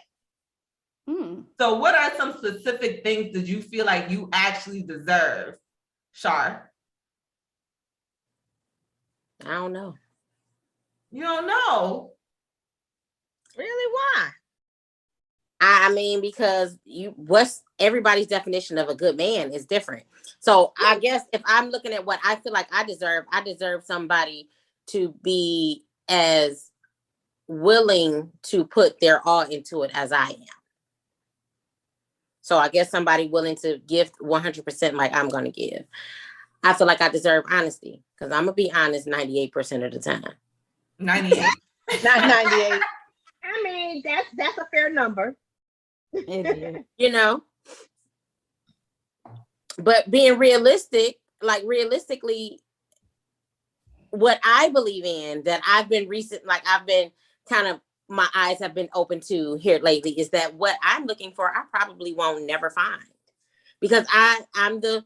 So what are some specific things that you feel like you actually deserve, Shar? I don't know. You don't know? Really? Why? I mean, because what's everybody's definition of a good man is different. So I guess if I'm looking at what I feel like I deserve somebody to be as willing to put their all into it as I am. So I guess somebody willing to give 100% like I'm going to give. I feel like I deserve honesty because I'm going to be honest 98% of the time. 98. Not 98. I mean, that's a fair number. You know, but being realistic, like realistically, what I believe in that I've been kind of, my eyes have been open to here lately is that what I'm looking for, I probably won't never find, because I'm the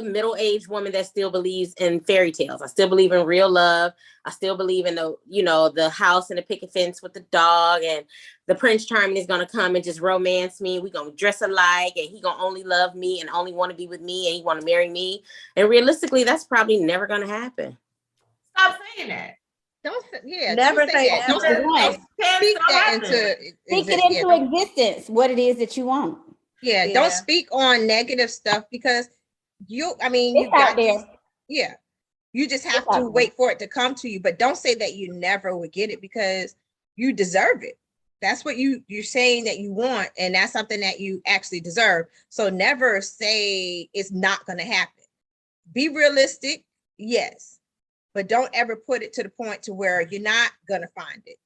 middle-aged woman that still believes in fairy tales. I still believe in real love. I still believe in the house and the picket fence with the dog, and the Prince Charming is going to come and just romance me. We're going to dress alike, and he going to only love me and only want to be with me, and he want to marry me. And realistically, that's probably never going to happen. Stop saying that. Never say that. never. Speak that into Speak it into existence, what it is that you want. Yeah, don't speak on negative stuff because you It's out there. You just have to wait for it to come to you, but don't say that you never would get it because you deserve it. That's what you're saying that you want, and that's something that you actually deserve. So never say it's not going to happen. Be realistic, yes, but don't ever put it to the point to where you're not going to find it.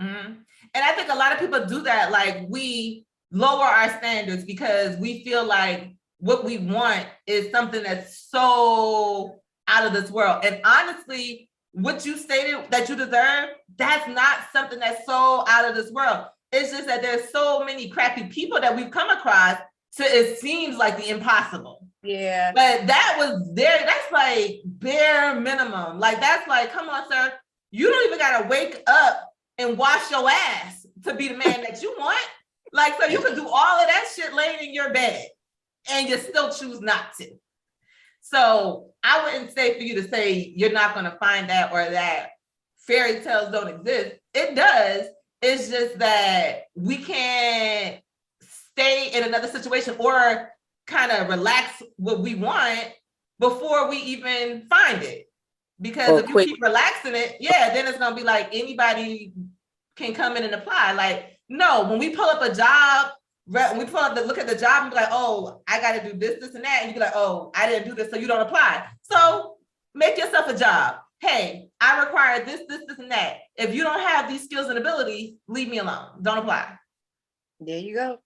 Mm-hmm. And I think a lot of people do that. Like, we lower our standards because we feel like what we want is something that's so out of this world. And honestly, what you stated that you deserve, that's not something that's so out of this world. It's just that there's so many crappy people that we've come across, so it seems like the impossible. Yeah. But that's like bare minimum. Like, that's like, come on, sir. You don't even gotta wake up and wash your ass to be the man that you want. Like, so you can do all of that shit laying in your bed and you still choose not to. So I wouldn't say for you to say you're not going to find that, or that fairy tales don't exist. It does. It's just that we can't stay in another situation or kind of relax what we want before we even find it. Because if you keep relaxing it, then it's going to be like anybody can come in and apply. Like, no, when we pull up a job we pull up to look at the job and be like, oh, I got to do this, this, and that. And you be like, oh, I didn't do this, so you don't apply. So make yourself a job. Hey, I require this, this, this, and that. If you don't have these skills and abilities, leave me alone. Don't apply. There you go.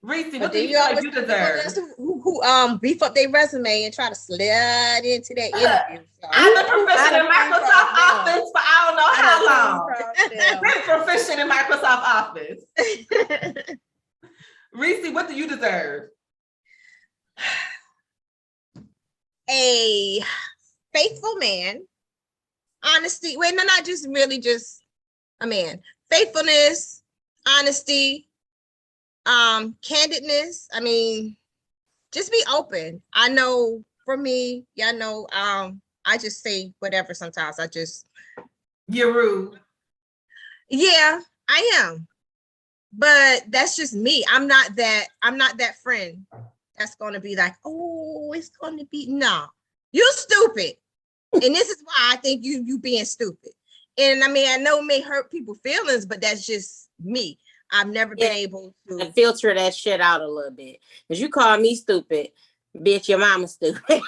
Reese, But what do then you feel like always you have deserve? people who beef up their resume and try to slide into that interview. So. I've been proficient in I done came Microsoft across them. Office for I don't know I how done long. came across them. Been proficient in Microsoft Office. Reese, what do you deserve? A faithful man, honesty. Wait, no, not just really just a man. Faithfulness, honesty, candidness. I mean, just be open. I know for me, y'all know, I just say whatever sometimes. You're rude. Yeah, I am. But that's just me. I'm not that friend that's gonna be like, oh, it's gonna be no. You stupid. And this is why I think you being stupid. And I mean, I know it may hurt people's feelings, but that's just me. I've never been able to filter that shit out a little bit. Because you call me stupid, bitch, your mama stupid. I know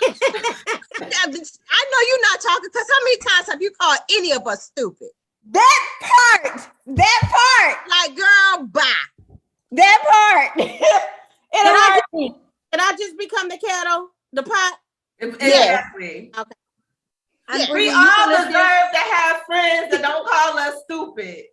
you're not talking, because how many times have you called any of us stupid? That part. Like, girl, bye. That part. Can I just become the kettle, the pot? Exactly. Okay. Yeah. We all deserve to have friends that don't call us stupid.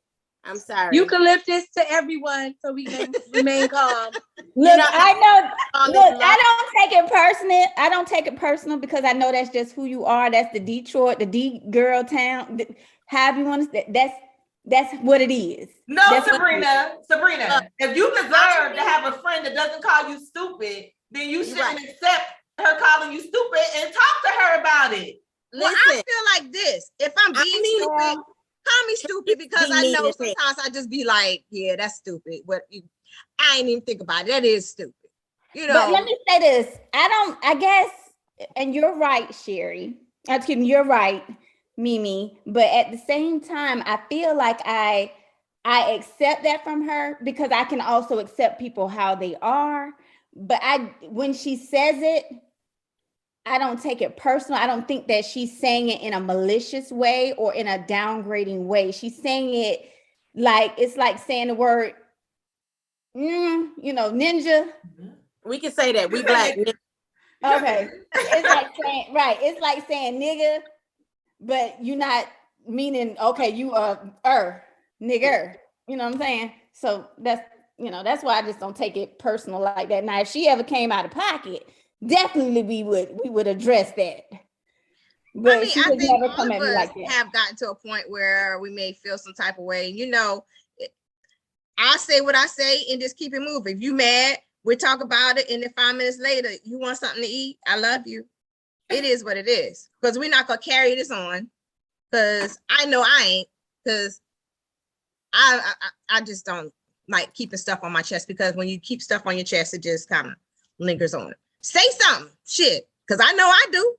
I'm sorry. Eucalyptus to everyone so we can remain calm. Look, know, I know. Look, I don't take it personal. I don't take it personal because I know that's just who you are. That's the Detroit, the D girl town. However you want to say, that's what it is. No, That's what Sabrina, if you deserve to have a friend that doesn't call you stupid, then you shouldn't accept her calling you stupid and talk to her about it. Well, I feel like this. If I'm being stupid, call me stupid, because I know sometimes I just be like, yeah, that's stupid. I ain't even think about it. That is stupid. You know. But let me say this. I guess, and you're right, Sherry. Excuse me, you're right, Mimi. But at the same time, I feel like I accept that from her because I can also accept people how they are. But when she says it, I don't take it personal. I don't think that she's saying it in a malicious way or in a downgrading way. She's saying it like, it's like saying the word, ninja. We can say that. We black. Okay. It's like saying, right. It's like saying nigga, but you're not meaning, okay, you are nigger. You know what I'm saying? So that's why I just don't take it personal like that. Now, if she ever came out of pocket, definitely we would address that. But I mean, she I would think never come all at of me us like that. have gotten to a point where we may feel some type of way. I say what I say and just keep it moving. If you mad, we talk about it, and then 5 minutes later, you want something to eat, I love you. It is what it is. Because we're not gonna carry this on. Because I know I ain't. Because I just don't like keeping stuff on my chest, because when you keep stuff on your chest, it just kind of lingers on it. Say something, shit, because I know I do.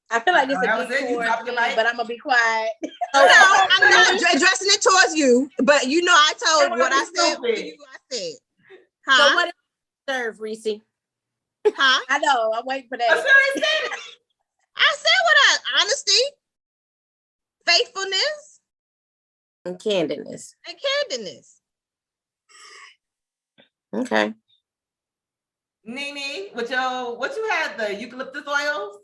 I feel like it's That a was big it. You towards dropped me, your mic? but I'm gonna be quiet. No, I'm not addressing it towards you, but I told what I said. Stupid. To you, I said. So Huh? what do you deserve, Reese? Huh? I know. I'm waiting for I'm that. serious. I said honesty, faithfulness, And candidness. and candidness. Okay. Nene, what you had, the eucalyptus oils?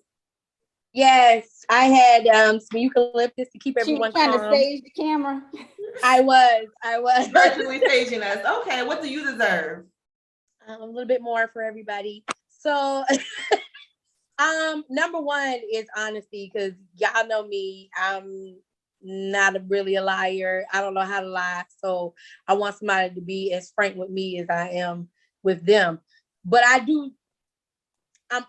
Yes, I had some eucalyptus to keep She was everyone trying to calm. stage the camera. I was. Virtually staging us. Okay, what do you deserve? A little bit more for everybody. So, number one is honesty, because y'all know me. I'm not really a liar. I don't know how to lie. So I want somebody to be as frank with me as I am with them. But I'm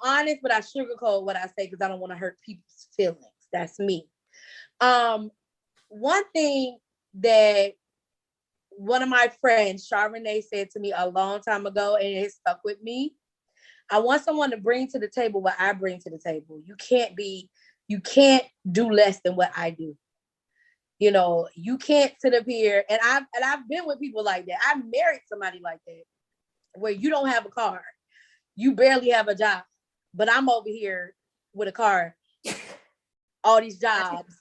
honest, but I sugarcoat what I say because I don't want to hurt people's feelings. That's me. One thing that one of my friends, Charbonnet, said to me a long time ago, and it stuck with me. I want someone to bring to the table what I bring to the table. You can't do less than what I do. You know, you can't sit up here, and I've been with people like that. I married somebody like that, where you don't have a car, you barely have a job, but I'm over here with a car, all these jobs.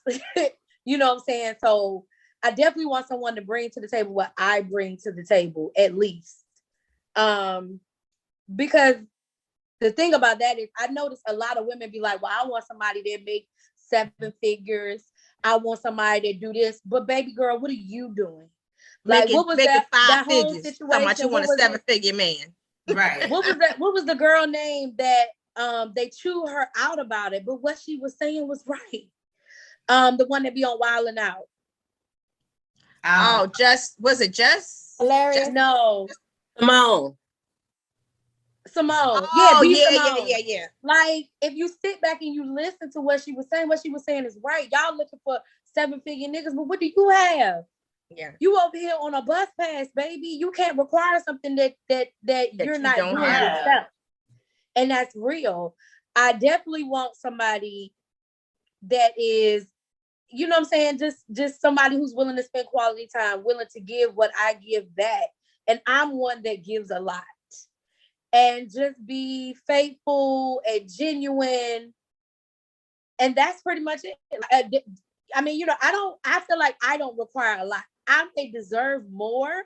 You know what I'm saying? So I definitely want someone to bring to the table what I bring to the table, at least. Because the thing about that is I notice a lot of women be like, well, I want somebody that make 7 figures. I want somebody that do this. But baby girl, what are you doing? Like, what was making that 5 whole figures. situation? Talking about you want a What was it? 7-figure man. Right. What was that? What was the girl name that they chewed her out about it? But what she was saying was right. The one that be on Wild 'N Out. Oh, was it just Hilarious. No, Simone. Simone. Oh, B. yeah, Simone. yeah. Like, if you sit back and you listen to what she was saying is right. Y'all looking for 7-figure niggas, but what do you have? Yeah. You over here on a bus pass, baby. You can't require something that you're you not don't doing have. yourself. And that's real. I definitely want somebody that is, you know what I'm saying, just somebody who's willing to spend quality time, willing to give what I give back. And I'm one that gives a lot. And just be faithful and genuine. And that's pretty much it. I mean, you know, I feel like I don't require a lot. I may deserve more,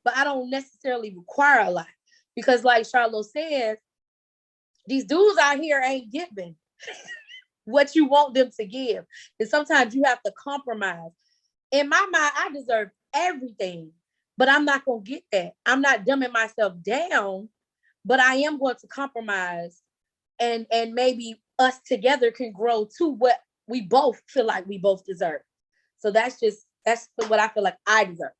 but I don't necessarily require a lot. Because like Charlotte says, these dudes out here ain't giving what you want them to give. And sometimes you have to compromise. In my mind, I deserve everything, but I'm not going to get that. I'm not dumbing myself down, but I am going to compromise, and maybe us together can grow to what we both feel like we both deserve. So that's what I feel like I deserve.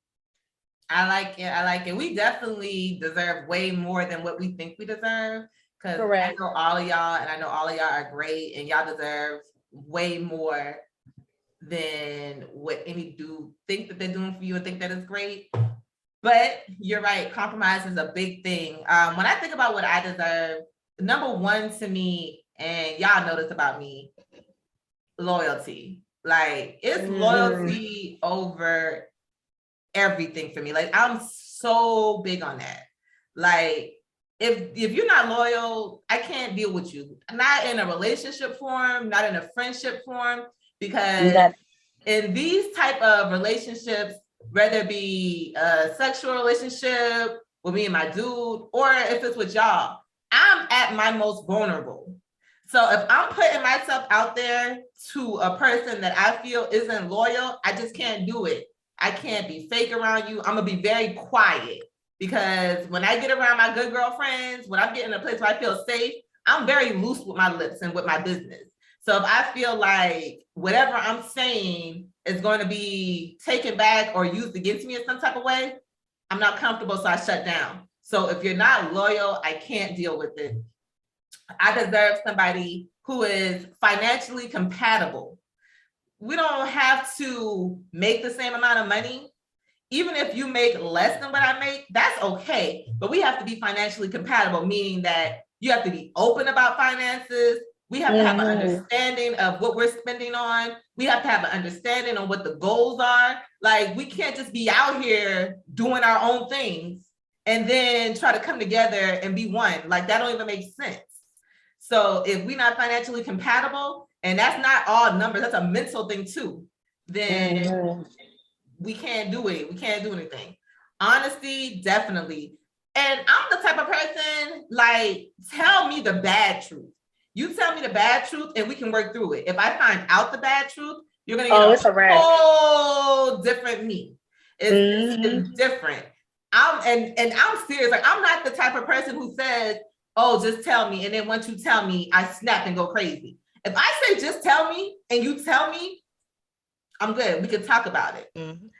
I like it. We definitely deserve way more than what we think we deserve. Because I know all of y'all, and I know all of y'all are great, and y'all deserve way more than what any dude think that they're doing for you and think that is great. But you're right, compromise is a big thing. When I think about what I deserve, number one to me, and y'all know this about me, loyalty. Like, it's loyalty over everything for me. Like, I'm so big on that. Like, if you're not loyal, I can't deal with you. Not in a relationship form, not in a friendship form, because in these type of relationships, whether it be a sexual relationship with me and my dude, or if it's with y'all, I'm at my most vulnerable. So if I'm putting myself out there to a person that I feel isn't loyal, I just can't do it. I can't be fake around you. I'm gonna be very quiet, because when I get around my good girlfriends, when I'm getting in a place where I feel safe, I'm very loose with my lips and with my business. So if I feel like whatever I'm saying is going to be taken back or used against me in some type of way, I'm not comfortable, so I shut down. So if you're not loyal, I can't deal with it. I deserve somebody who is financially compatible. We don't have to make the same amount of money. Even if you make less than what I make, that's okay. But we have to be financially compatible, meaning that you have to be open about finances. We have to have an understanding of what we're spending on. We have to have an understanding on what the goals are. Like, we can't just be out here doing our own things and then try to come together and be one. Like, that don't even make sense. So if we're not financially compatible, and that's not all numbers, that's a mental thing too, then we can't do it. We can't do anything. Honesty, definitely. And I'm the type of person, like, tell me the bad truth. You tell me the bad truth and we can work through it. If I find out the bad truth, you're gonna get a whole different me. It's different. I'm serious. Like, I'm not the type of person who says, oh, just tell me. And then once you tell me, I snap and go crazy. If I say, just tell me, and you tell me, I'm good. We can talk about it.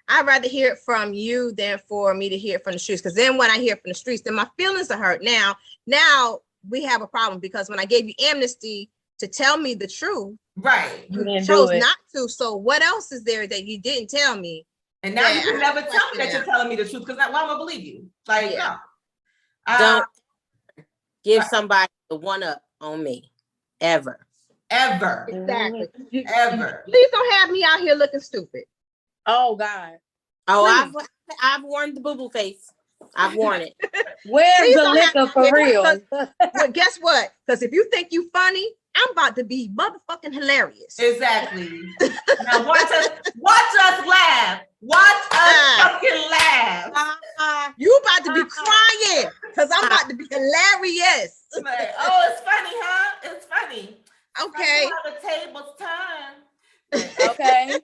I'd rather hear it from you than for me to hear it from the streets. Because then when I hear it from the streets, then my feelings are hurt. Now we have a problem, because when I gave you amnesty to tell me the truth, right, you chose not to. So what else is there that you didn't tell me? And now you can never tell me that you're telling me the truth, because why am I gonna believe you? Like, no. Don't give somebody the one up on me, ever. Exactly. Ever. Please don't have me out here looking stupid. Oh God. Oh, Please. I've worn the boo-boo face. I've worn it. Where's Please the don't have liquor for to- real? Well, guess what? Because if you think you funny, I'm about to be motherfucking hilarious. Exactly. Now watch us laugh. Watch us fucking laugh. You about to be crying because I'm about to be hilarious. Like, oh, it's funny, huh? It's funny. Okay. Funny how the tables turn. Okay.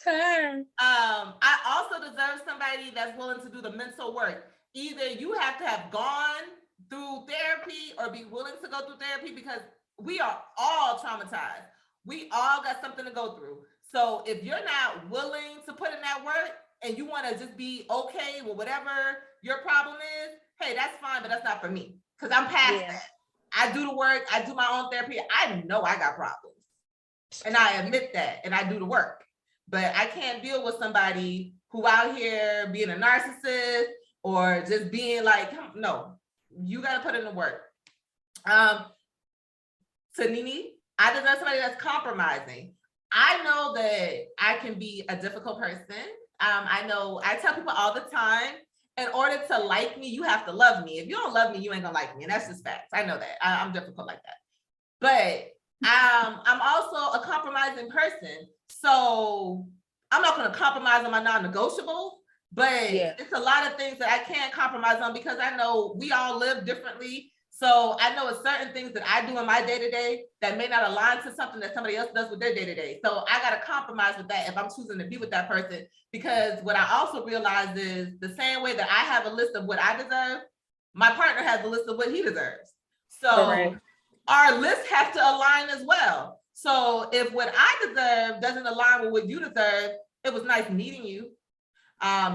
Turn. I also deserve somebody that's willing to do the mental work. Either you have to have gone through therapy or be willing to go through therapy, because we are all traumatized. We all got something to go through. So if you're not willing to put in that work and you want to just be okay with whatever your problem is, hey, that's fine, but that's not for me, because I'm past that. I do the work. I do my own therapy. I know I got problems, and I admit that, and I do the work. But I can't deal with somebody who out here being a narcissist or just being like, no, you got to put in the work. To Nini, I deserve somebody that's compromising. I know that I can be a difficult person. I know I tell people all the time, in order to like me, you have to love me. If you don't love me, you ain't gonna like me. And that's just facts. I know that. I'm difficult like that. But I'm also a compromising person. So I'm not going to compromise on my non-negotiables, but it's a lot of things that I can't compromise on, because I know we all live differently. So I know it's certain things that I do in my day-to-day that may not align to something that somebody else does with their day-to-day. So I got to compromise with that if I'm choosing to be with that person, because what I also realize is the same way that I have a list of what I deserve, my partner has a list of what he deserves. So our lists have to align as well. So if what I deserve doesn't align with what you deserve, it was nice meeting you.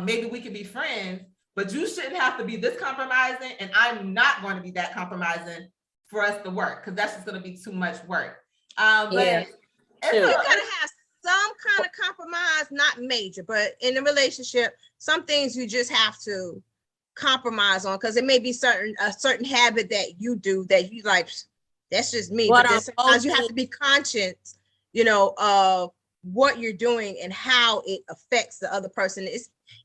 Maybe we could be friends, but you shouldn't have to be this compromising, and I'm not going to be that compromising for us to work, because that's just going to be too much work. But You gotta have some kind of compromise, not major, but in a relationship, some things you just have to compromise on, because it may be a certain habit that you do that you like, that's just me. But then sometimes you have to be conscious, of what you're doing and how it affects the other person.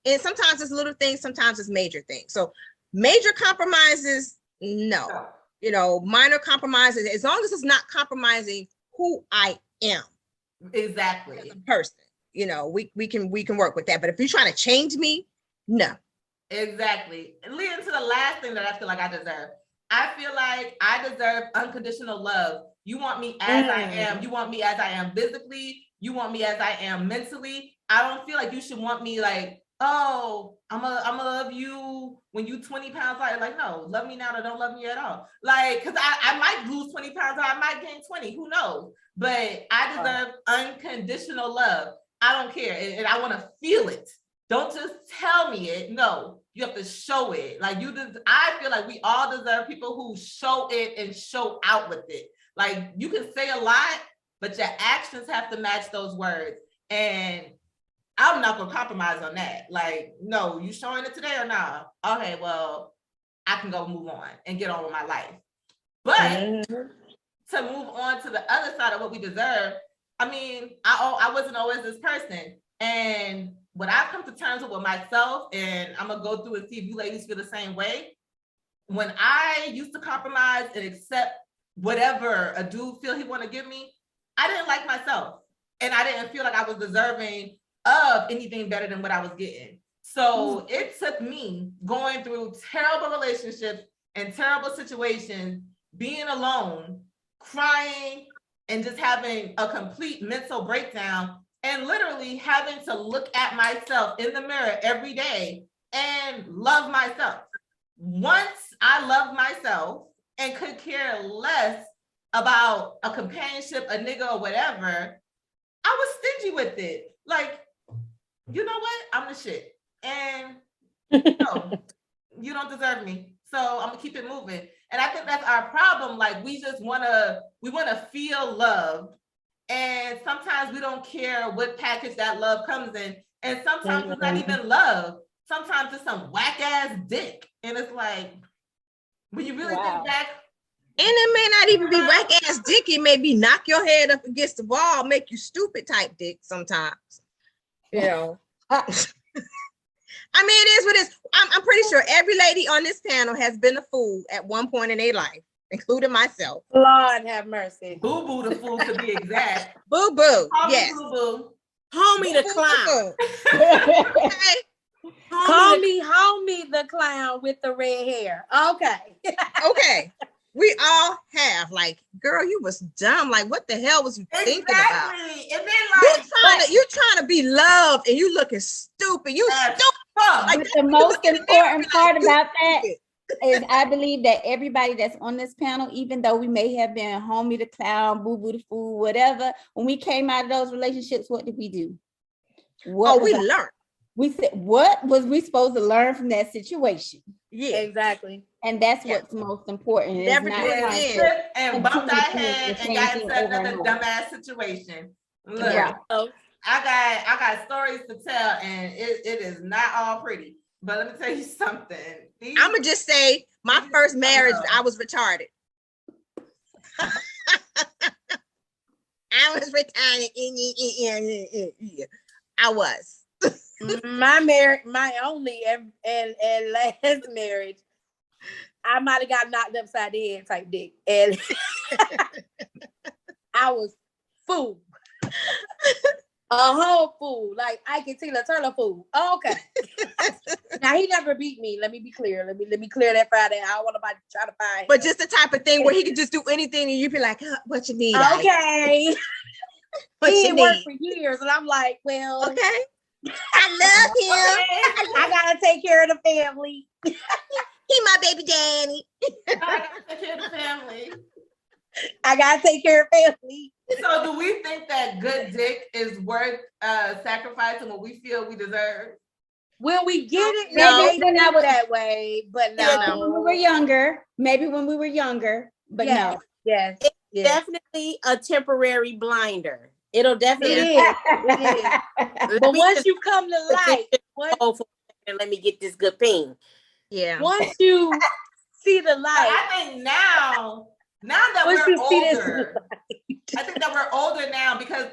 And sometimes it's little things, sometimes it's major things. So major compromises, no. Minor compromises, as long as it's not compromising who I am. Exactly. As a person, we can work with that. But if you're trying to change me, no. Exactly. And leading to the last thing that I feel like I deserve. I feel like I deserve unconditional love. You want me as I am. You want me as I am physically. You want me as I am mentally. I don't feel like you should want me like, oh, I'm gonna love you when you 20 pounds lighter. Like, no, love me now or don't love me at all. Like, because I might lose 20 pounds or I might gain 20. Who knows? But I deserve unconditional love. I don't care. And I want to feel it. Don't just tell me it. No, you have to show it. Like I feel like we all deserve people who show it and show out with it. Like, you can say a lot, but your actions have to match those words. And I'm not gonna compromise on that. Like, no, you showing it today or not? Okay, well, I can go move on and get on with my life. But to move on to the other side of what we deserve, I mean, I wasn't always this person. And what I've come to terms with myself, and I'm gonna go through and see if you ladies feel the same way. When I used to compromise and accept whatever a dude feel he want to give me, I didn't like myself, and I didn't feel like I was deserving of anything better than what I was getting. So it took me going through terrible relationships and terrible situations, being alone, crying, and just having a complete mental breakdown, and literally having to look at myself in the mirror every day and love myself. Once I loved myself and could care less about a companionship, a nigga, or whatever, I was stingy with it. Like, you know what? I'm the shit. And no, you don't deserve me. So I'm gonna keep it moving. And I think that's our problem. Like, we wanna feel loved. And sometimes we don't care what package that love comes in. And sometimes it's not even love. Sometimes it's some whack ass dick. And it's like, when you really think back. And it may not even be whack ass dick. It may be knock your head up against the wall, make you stupid type dick sometimes. I mean, it is what it is. I'm pretty sure every lady on this panel has been a fool at one point in their life, including myself. Lord have mercy. Boo Boo the fool to be exact. Boo boo. Call me Yes. Boo Boo. Homie the Boo, clown. boo, boo. Okay. Call me homie the clown with the red hair. Okay. Okay. We all have, like, girl, you was dumb. Like, what the hell was you thinking about? Exactly. And then You trying to be loved and you looking stupid. You stupid. fuck. Like, But the most important part you about that stupid. is I believe that everybody that's on this panel, even though we may have been homie the clown, boo boo the fool, whatever, when we came out of those relationships, what did we do? Oh, we learned. We said, what was we supposed to learn from that situation? Yeah. Exactly. And that's Yeah. what's most important. It's Never not do it trying again. to- Tripped and bumped our continue to head do the and same got thing into over another and over. dumbass situation. Look, Right. Oh, I got stories to tell, and it is not all pretty. But let me tell you something. I'm gonna just say my first marriage, I was retarded. I was retarded. I was. my only and last marriage, I might have got knocked upside the head type dick. And I was fool. A whole fool. Like Ike Tina Turner fool. Okay. Now he never beat me. Let me be clear. Let me clear that Friday. I don't want nobody to try to find But him. just the type of thing where he could just do anything and you'd be like, what you need? Ike? Okay. What He you ain't worked need? for years. And I'm like, well, Okay. I love him. I gotta take care of the family. He my baby daddy. I gotta take care of the family. I gotta take care of family. So do we think that good dick is worth sacrificing what we feel we deserve? When we get it, No. maybe When I was- that way, but When we no. were younger, maybe when we were younger, but Yes, yes, yes. Definitely a temporary blinder. It'll It definitely. is. It is. Let But me once just you come to light, hold for a second, let me get this good ping. Yeah. once you see the But light, I think now that once we're you see this older, I think that we're older now because,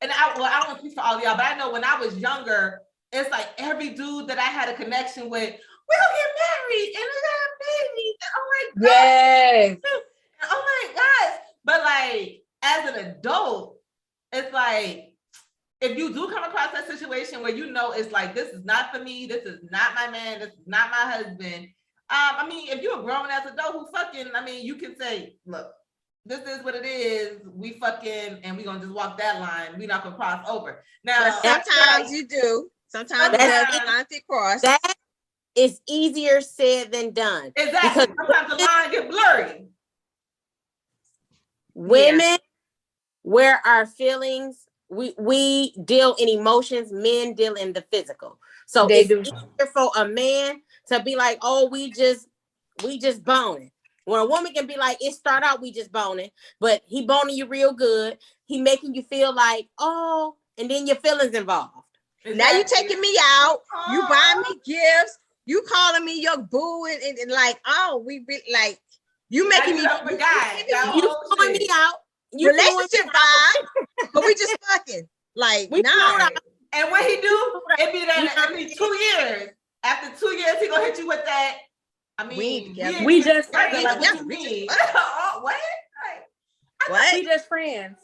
and I don't want to speak for all of y'all, but I know when I was younger, it's like every dude that I had a connection with, we'll get married and we'll have babies. Oh my God. yes, Oh my gosh. But like, as an adult, it's like, if you do come across that situation where you know it's like, this is not for me, this is not my man, this is not my husband. I mean, if you're a grown ass adult who fucking, I mean, you can say, look, this is what it is. We fucking, and we gonna just walk that line. We're not gonna cross over. Now, But sometimes you do. Sometimes That's- it's not to cross. That is easier said than done. exactly. Because- Sometimes the line get blurry. Women, where our feelings, we deal in emotions, men deal in the physical. So They it's do. easier for a man to be like, oh, we just boning. When a woman can be like, it start out we just boning, but he boning you real good. He making you feel like, oh, and then your feelings involved. Now you Exactly. taking me out. You buying me gifts. You calling me your boo and like, oh, we be like, you making me Now you forgot. Now, You oh, throwing shit. me out. You throwing me relationship out. vibe, but we just fucking like We nah. Right. And what he do? It be that it be 2 years. After 2 years, he gonna hit you with that. I mean, We ain't together. ain't We even just- together, we like, what together. you We just mean? fucking. Oh, what? Like, What? we just friends.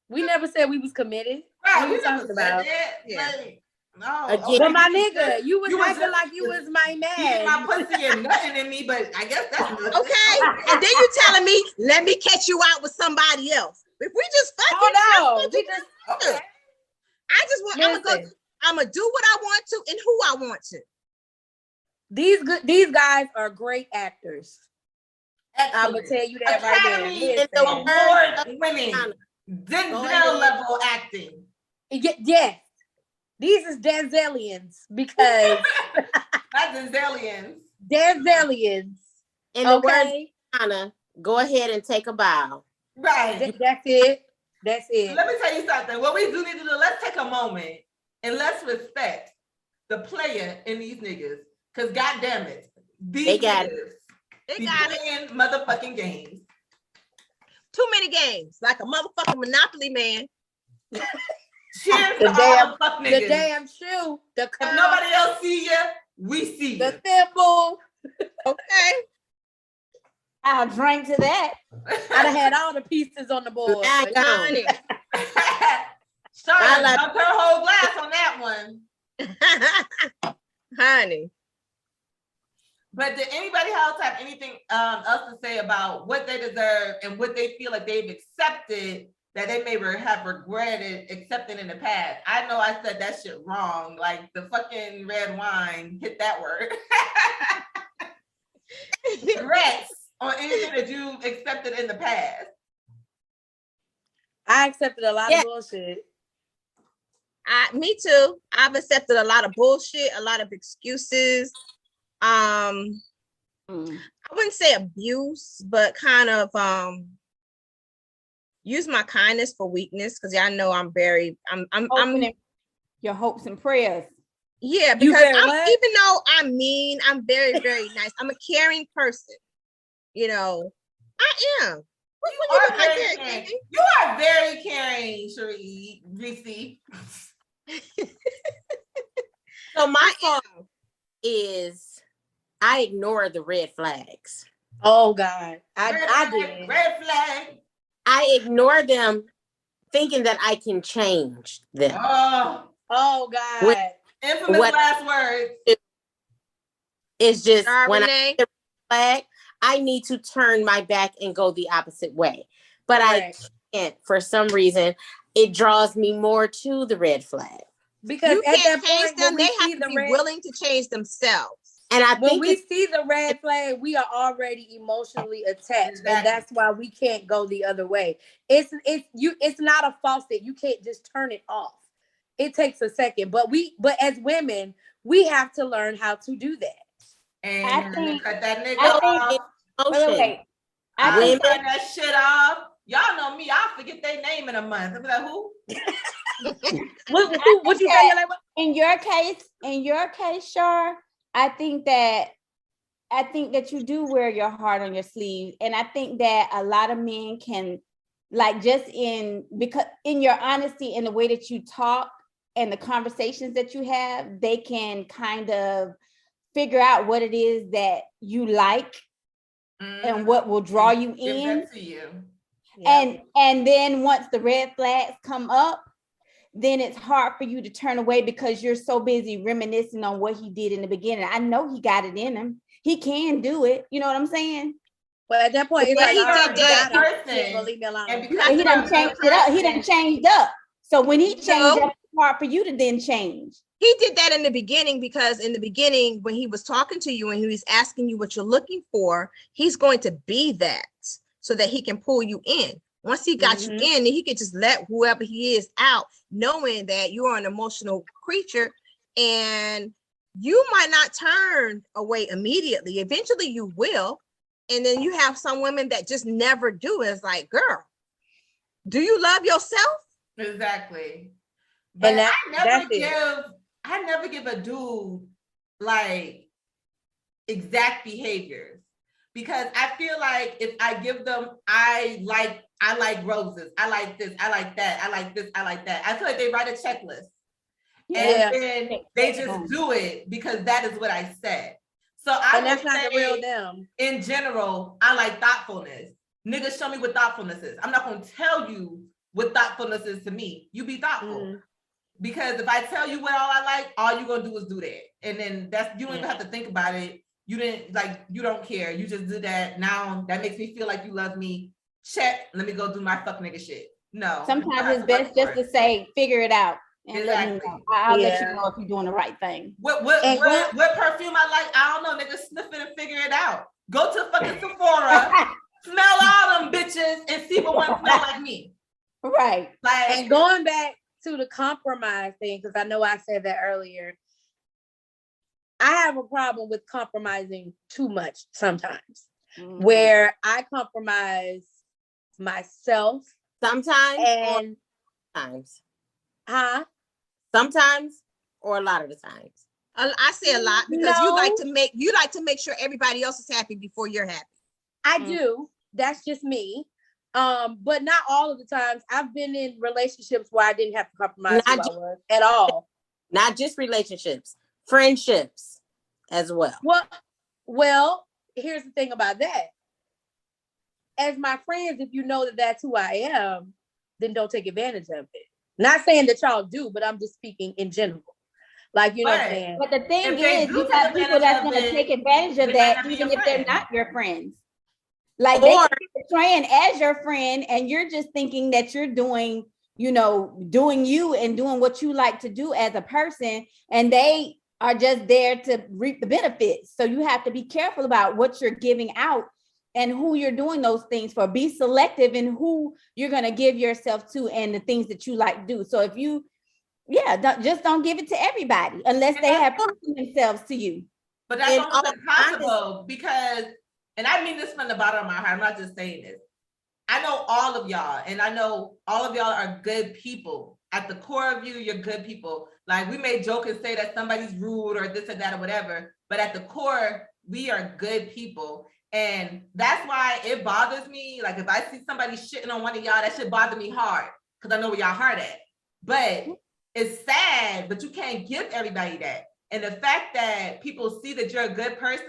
We never said we was committed. right, What we you never talking said about? that. Yeah. Like, no. Again. Okay, But my you nigga, you was you was acting just- like you was my eating my man. pussy and nothing in me, but I guess that's nothing. Okay, and then you telling me, let me catch you out with somebody else. If we just fucking, Oh no, that's what we you just Okay. I just want. listen. I'm gonna do what I want to and who I want to. These guys are great actors. I'm gonna Excellent. tell you that right Academy there. and the Listen. Award winning Go Denzel ahead. level acting. Yes, these is Denzelians because Not Denzelians. Denzelians. In the words Okay, of Anna, go ahead and take a bow. Right. that's it. That's it. Let me tell you something. What we do need to do, let's take a moment and let's respect the player in these niggas. Cause God damn it, these They got niggas They be got it. playing motherfucking games. Too many games, like a motherfucking Monopoly man. Cheers The to damn- all fuck The niggas. damn shoe, the If cup, nobody else see you, we see you. the thimble. Okay. I'll drink to that. I done had all the pieces on the board. Dang but on. Honey. Charlotte like- dumped her whole glass on that one. Honey. But did anybody else have anything else to say about what they deserve and what they feel like they've accepted that they may have regretted accepting in the past? I know I said that shit wrong. Like the fucking red wine, hit that word. Regrets on anything that you've accepted in the past. I accepted a lot Yeah. of bullshit. Me too. I've accepted a lot of bullshit, a lot of excuses. I wouldn't say abuse, but kind of use my kindness for weakness, because y'all know I'm Opening your hopes and prayers. yeah, You because very I'm, what? even though I'm mean, I'm very, very nice. I'm a caring person. You know, I am. What You you look are like very that, caring. Kiki? You are very caring, Cherie Reese. So my I fault am. is I ignore the red flags. Oh God, I Red did. Red flag. I ignore them thinking that I can change them. Oh, Oh God. What- infamous What- last words. It's just when I Chardonnay. flag, I need to turn my back and go the opposite way. But Correct. I can't, for some reason, it draws me more to the red flag. Because You at can't that change point, when them. we They see have the to be red, willing to change themselves. And I when think we it's see the red flag, we are already emotionally attached, Exactly. and that's why we can't go the other way. It's not a faucet. You can't just turn it off. It takes a second, but as women, we have to learn how to do that. And I think- cut that nigga I think- off. emotion. Wait. I I think turn that shit off. Y'all know me. I'll forget their name in a month. I'll be like, who? What you say? Like, in your case, Shar, I think that you do wear your heart on your sleeve. And I think that a lot of men can, like, because in your honesty and the way that you talk and the conversations that you have, they can kind of figure out what it is that you like and what will draw you Give in. that to you. And then once the red flags come up, then it's hard for you to turn away because you're so busy reminiscing on what he did in the beginning. I know he got it in him. He can do it. You know what I'm saying? but at that point, it's Yeah, like, he all right, did you that. got it. Person. Well, leave me alone. And But because he you're done a good changed it up. He done person, changed up. So when he changed No. up, it's hard for you to then change. He did that in the beginning because in the beginning, when he was talking to you and he was asking you what you're looking for, he's going to be that so that he can pull you in. Once he got you in, then he could just let whoever he is out, knowing that you are an emotional creature and you might not turn away immediately. Eventually you will. And then you have some women that just never do. It's like, girl, do you love yourself? Exactly. But And I never give a dude like exact behaviors, because I feel like if I give them, I like roses, I like this, I like that, I like this, I like that, I feel like they write a checklist. Yeah. And then they just do it because that is what I said. So I And that's would not the say, real them. in general, I like thoughtfulness. Niggas, show me what thoughtfulness is. I'm not gonna tell you what thoughtfulness is to me. You be thoughtful. Mhm. Because if I tell you what all I like, all you're gonna do is do that. And then you don't even have to think about it. You don't care. You just do that. Now that makes me feel like you love me. Check. Let me go do my fuck nigga shit. No. Sometimes it's best just to say, figure it out. And let me Exactly. know. I'll let Yeah. you know if you're doing the right thing. What And perfume I like? I don't know, nigga. Sniff it and figure it out. Go to fucking Sephora, smell all them bitches, and see what one smell like me. Right. Like, And going back to the compromise thing, because I know I said that earlier, I have a problem with compromising too much sometimes, Mhm. where I compromise myself Sometimes, and sometimes, or a lot of the times. I say a lot because you like to make sure everybody else is happy before you're happy. I do. That's just me. But not all of the times. I've been in relationships where I didn't have to compromise who I Not was at all. Not just relationships, friendships as well. Well, here's the thing about that. As my friends, if you know that that's who I am, then don't take advantage of it. Not saying that y'all do, but I'm just speaking in general. Like, you know what I'm saying? But the thing If they is, do you take have people advantage that's of going to it, take advantage of they might that, not be even your if they're friend. not your friends. Like Or- they can be portraying as your friend, and you're just thinking that you're doing, you know, doing you and doing what you like to do as a person, and they are just there to reap the benefits. So you have to be careful about what you're giving out and who you're doing those things for. Be selective in who you're going to give yourself to and the things that you like to do. So if you, don't give it to everybody unless they have proven themselves to you. But that's In almost all impossible because, and I mean this from the bottom of my heart, I'm not just saying this. I know all of y'all, and I know all of y'all are good people. At the core of you, you're good people. Like, we may joke and say that somebody's rude or this or that or whatever, but at the core, we are good people. And that's why it bothers me. Like, if I see somebody shitting on one of y'all, that should bother me hard because I know where y'all heart at. But it's sad, but you can't give everybody that. And the fact that people see that you're a good person,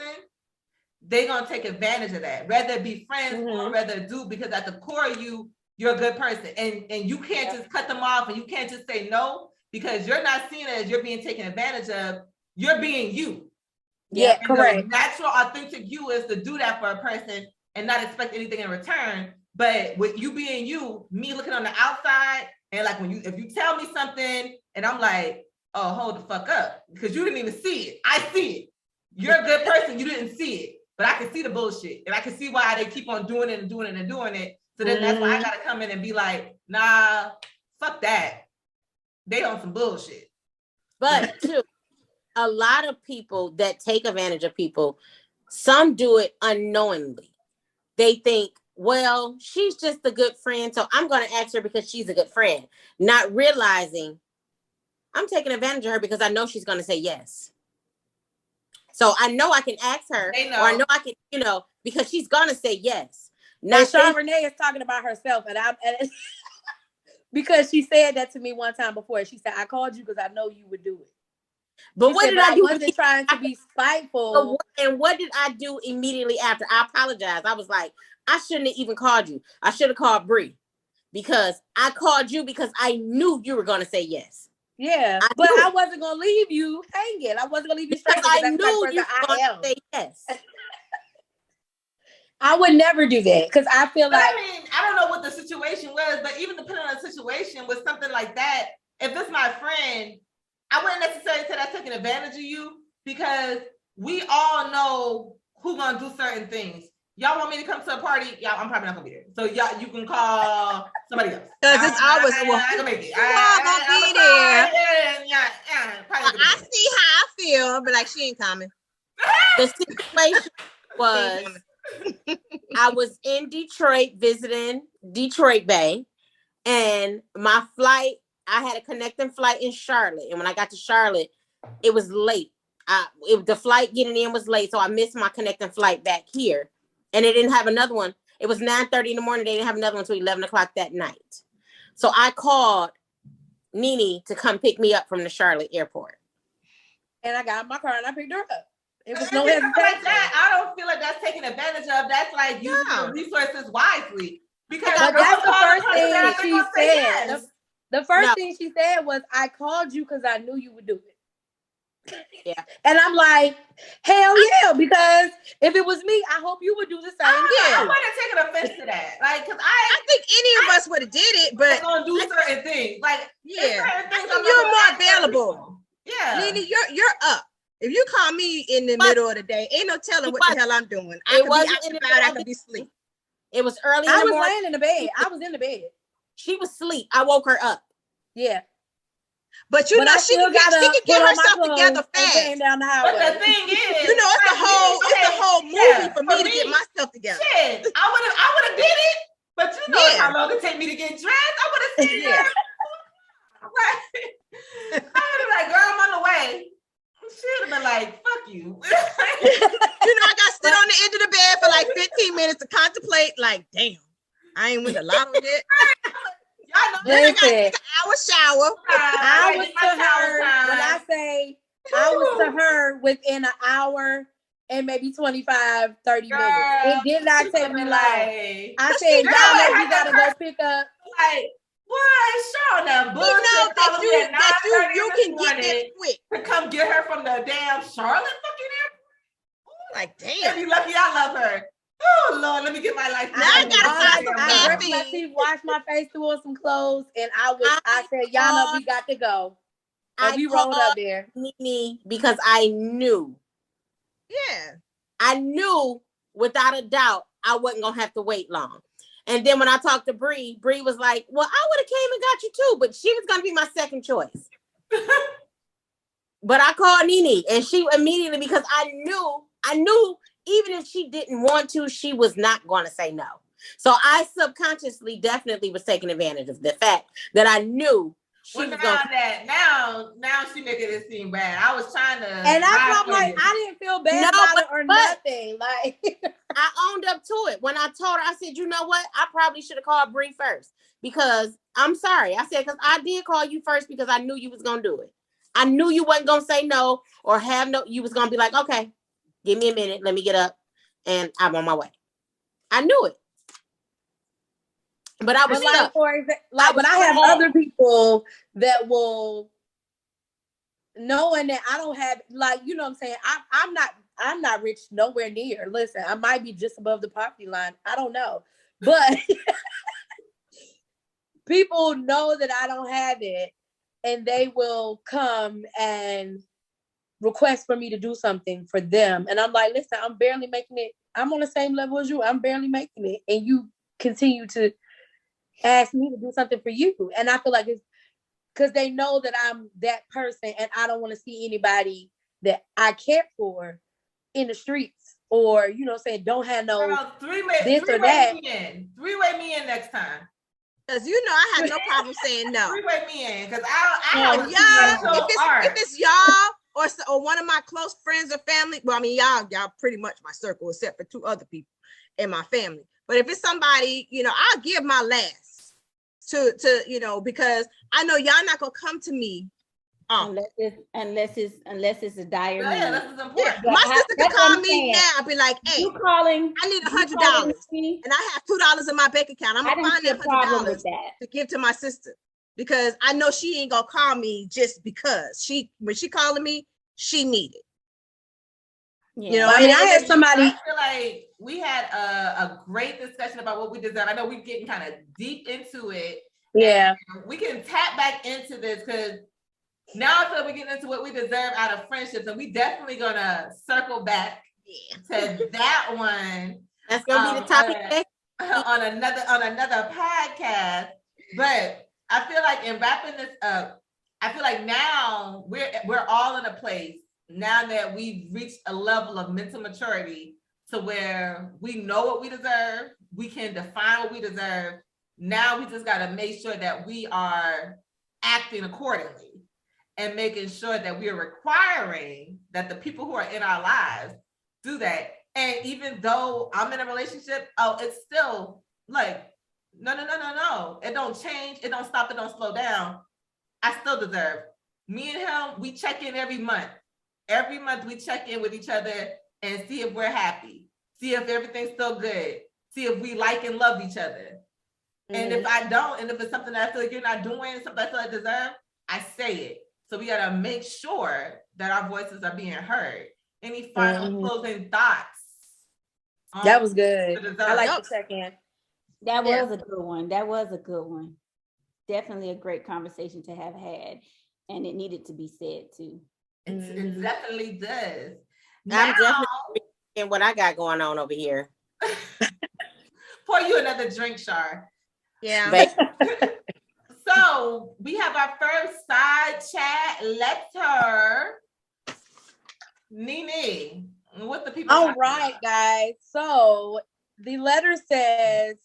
they're gonna take advantage of that, whether be friends or whether do, because at the core of you, you're a good person. And you can't just cut them off, and you can't just say no, because you're not seeing it as you're being taken advantage of. You're being you. Yeah, And correct. the natural, authentic you is to do that for a person and not expect anything in return. But with you being you, me looking on the outside, and like if you tell me something and I'm like, oh, hold the fuck up, because you didn't even see it. I see it. You're a good person. You didn't see it, but I can see the bullshit, and I can see why they keep on doing it and doing it and doing it. So then that's why I gotta come in and be like, nah, fuck that. They on some bullshit. But too, a lot of people that take advantage of people, some do it unknowingly. They think, well, she's just a good friend, so I'm going to ask her because she's a good friend, not realizing I'm taking advantage of her because I know she's going to say yes. So I know I can ask her, or I know I can, because she's going to say yes. Now, Charbonnet is talking about herself, and because she said that to me one time before. She said, I called you because I know you would do it. But what did I do? I wasn't trying to be spiteful. And what did I do immediately after? I apologized. I was like, I shouldn't have even called you. I should have called Bree, because I called you because I knew you were going to say yes. Yeah, but I wasn't going to leave you hanging. I wasn't going to leave you stranded. I knew you were going to say yes. I would never do that because I feel like. I mean, I don't know what the situation was, but even depending on the situation with something like that, if it's my friend, I wouldn't necessarily say that's taking advantage of you, because we all know who's gonna do certain things. Y'all want me to come to a party? Y'all, I'm probably not gonna be there. So y'all, you can call somebody else. Because it's always I can make it. I'm gonna be there. I see how I feel, but like, she ain't coming. The situation was, I was in Detroit visiting Detroit Bay, and my flight, I had a connecting flight in Charlotte. And when I got to Charlotte, it was late. The flight getting in was late, so I missed my connecting flight back here. And they didn't have another one. It was 9:30 in the morning. They didn't have another one until 11 o'clock that night. So I called Nene to come pick me up from the Charlotte airport. And I got in my car and I picked her up. It was no no hesitation. like that. I don't feel like that's taken advantage of. That's like using your resources wisely. Because that's the first thing she said. Yes. The first thing she said was, I called you because I knew you would do it. Yeah. And I'm like, hell yeah, because if it was me, I hope you would do the same. I wouldn't have taken offense to that. Like, because I think any of us would have did it, but gonna do certain things. Like, yeah, things you're more available. Yeah. Nene, you're up. If you call me in the middle of the day, ain't no telling what the hell I'm doing. I could be out and about, I could be asleep. It was early in the morning. I was laying in the bed. I was in the bed. She was asleep. I woke her up. Yeah. But you know, she can get herself together fast. Down the highway. But the thing is, you know, it's a whole movie for me to get myself together. Shit, I would have did it. But you know how long it take me to get dressed. I would have seen her. I would have been like, girl, I'm on the way. She'd have been like, fuck you. You know, I got to sit on the edge of the bed for like 15 minutes to contemplate, like, damn, I I ain't went to Lotto yet. Y'all know Then I got Listen, our shower. I was It's my to shower her, time. when I say I was to her within an hour and maybe 25, 30 minutes. It did not she take me would've long. been I said, Girl, y'all know I we gotta go never- pick up. like, what? Sean, that You bullshit. know that calling me at you 9:30 can this get there morning quick. to come get her from the damn Charlotte fucking airport. Like, And damn. you lucky I love her. Oh Lord, let me get my life. Now I gotta All find some I brushed my caffeine. teeth, washed my face, threw on some clothes, and I said, y'all know we got to go. And we rolled up there. Nene because I knew without a doubt I wasn't gonna have to wait long. And then when I talked to Bree was like, well, I would have came and got you too, but she was gonna be my second choice. But I called Nene and she immediately, because I knew even if she didn't want to, she was not gonna say no. So I subconsciously definitely was taking advantage of the fact that I knew she was now she making it seem bad. I was trying to, And that's why I'm like, I didn't feel bad about it or nothing. Like I owned up to it. When I told her, I said, you know what? I probably should have called Bree first because I'm sorry. I said, because I did call you first because I knew you was going to do it. I knew you wasn't going to say no or you was going to be like, okay, give me a minute. Let me get up and I'm on my way. I knew it. But I was stuck. But I have other people that will, knowing that I don't have, like, you know what I'm saying? I'm not rich nowhere near. Listen, I might be just above the poverty line. I don't know. But people know that I don't have it and they will come and request for me to do something for them. And I'm like, listen, I'm barely making it. I'm on the same level as you. I'm barely making it. And you continue to ask me to do something for you. And I feel like it's because they know that I'm that person and I don't want to see anybody that I care for in the streets or, you know, saying don't have no three-way me in next time. Because you know I have no problem saying no. Three-way me in because I y'all, if it's y'all or one of my close friends or family, well, I mean, y'all pretty much my circle except for 2 other people in my family. But if it's somebody, you know, I'll give my last to you know, because I know y'all not gonna come to me unless it's a dire need. Yeah, this is important. My sister can call me now. I'll be like, hey, I need $100 and I have $2 in my bank account. I'm gonna find that $100 to give to my sister because I know she ain't gonna call me just because when she calling me, she need it. Yeah. You know, I mean, I had somebody. I feel like we had a great discussion about what we deserve. I know we're getting kind of deep into it. Yeah. We can tap back into this because now I feel like we're getting into what we deserve out of friendships, and we definitely gonna circle back to that one. That's gonna be the topic on another podcast. But I feel like in wrapping this up, I feel like now we're all in a place now that we've reached a level of mental maturity to where we know what we deserve, we can define what we deserve. Now we just got to make sure that we are acting accordingly and making sure that we are requiring that the people who are in our lives do that. And even though I'm in a relationship, it's still like, no. It don't change. It don't stop. It don't slow down. I still deserve. Me and him, we check in every month. Every month we check in with each other and see if we're happy. See if everything's still good. See if we like and love each other. And if I don't, and if it's something that I feel like you're not doing, something I feel like I deserve, I say it. So we gotta make sure that our voices are being heard. Any final closing thoughts? That was good. I like to check in. That was a good one. Definitely a great conversation to have had. And it needed to be said too. It definitely does. I'm definitely in what I got going on over here. Pour you another drink, Shar. Yeah. So we have our first side chat letter. Nene, what the people? All right, guys. So the letter says,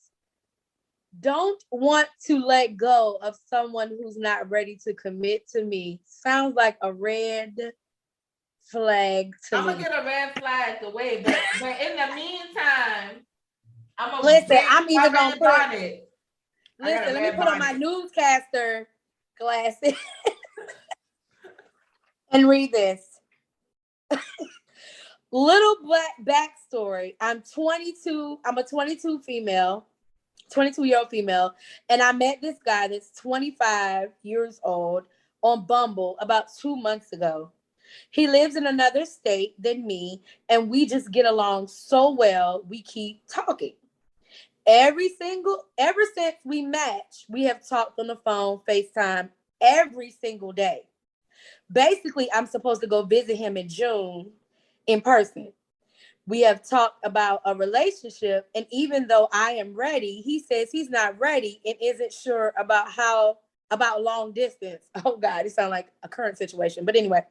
don't want to let go of someone who's not ready to commit to me. Sounds like a red flag to me. I'm gonna get a red flag away, but in the meantime, Listen, I'm even red gonna put. bonnet. I got a Listen, let me red put on my bonnet. newscaster glasses and read this. Little black backstory. I'm 22. I'm a 22 female, 22-year-old female, and I met this guy that's 25 years old on Bumble about 2 months ago. He lives in another state than me, and we just get along so well. We keep talking. Ever since we matched, we have talked on the phone, FaceTime every single day. Basically, I'm supposed to go visit him in June in person. We have talked about a relationship, and even though I am ready, he says he's not ready and isn't sure about long distance. Oh God, it sounds like a current situation. But anyway,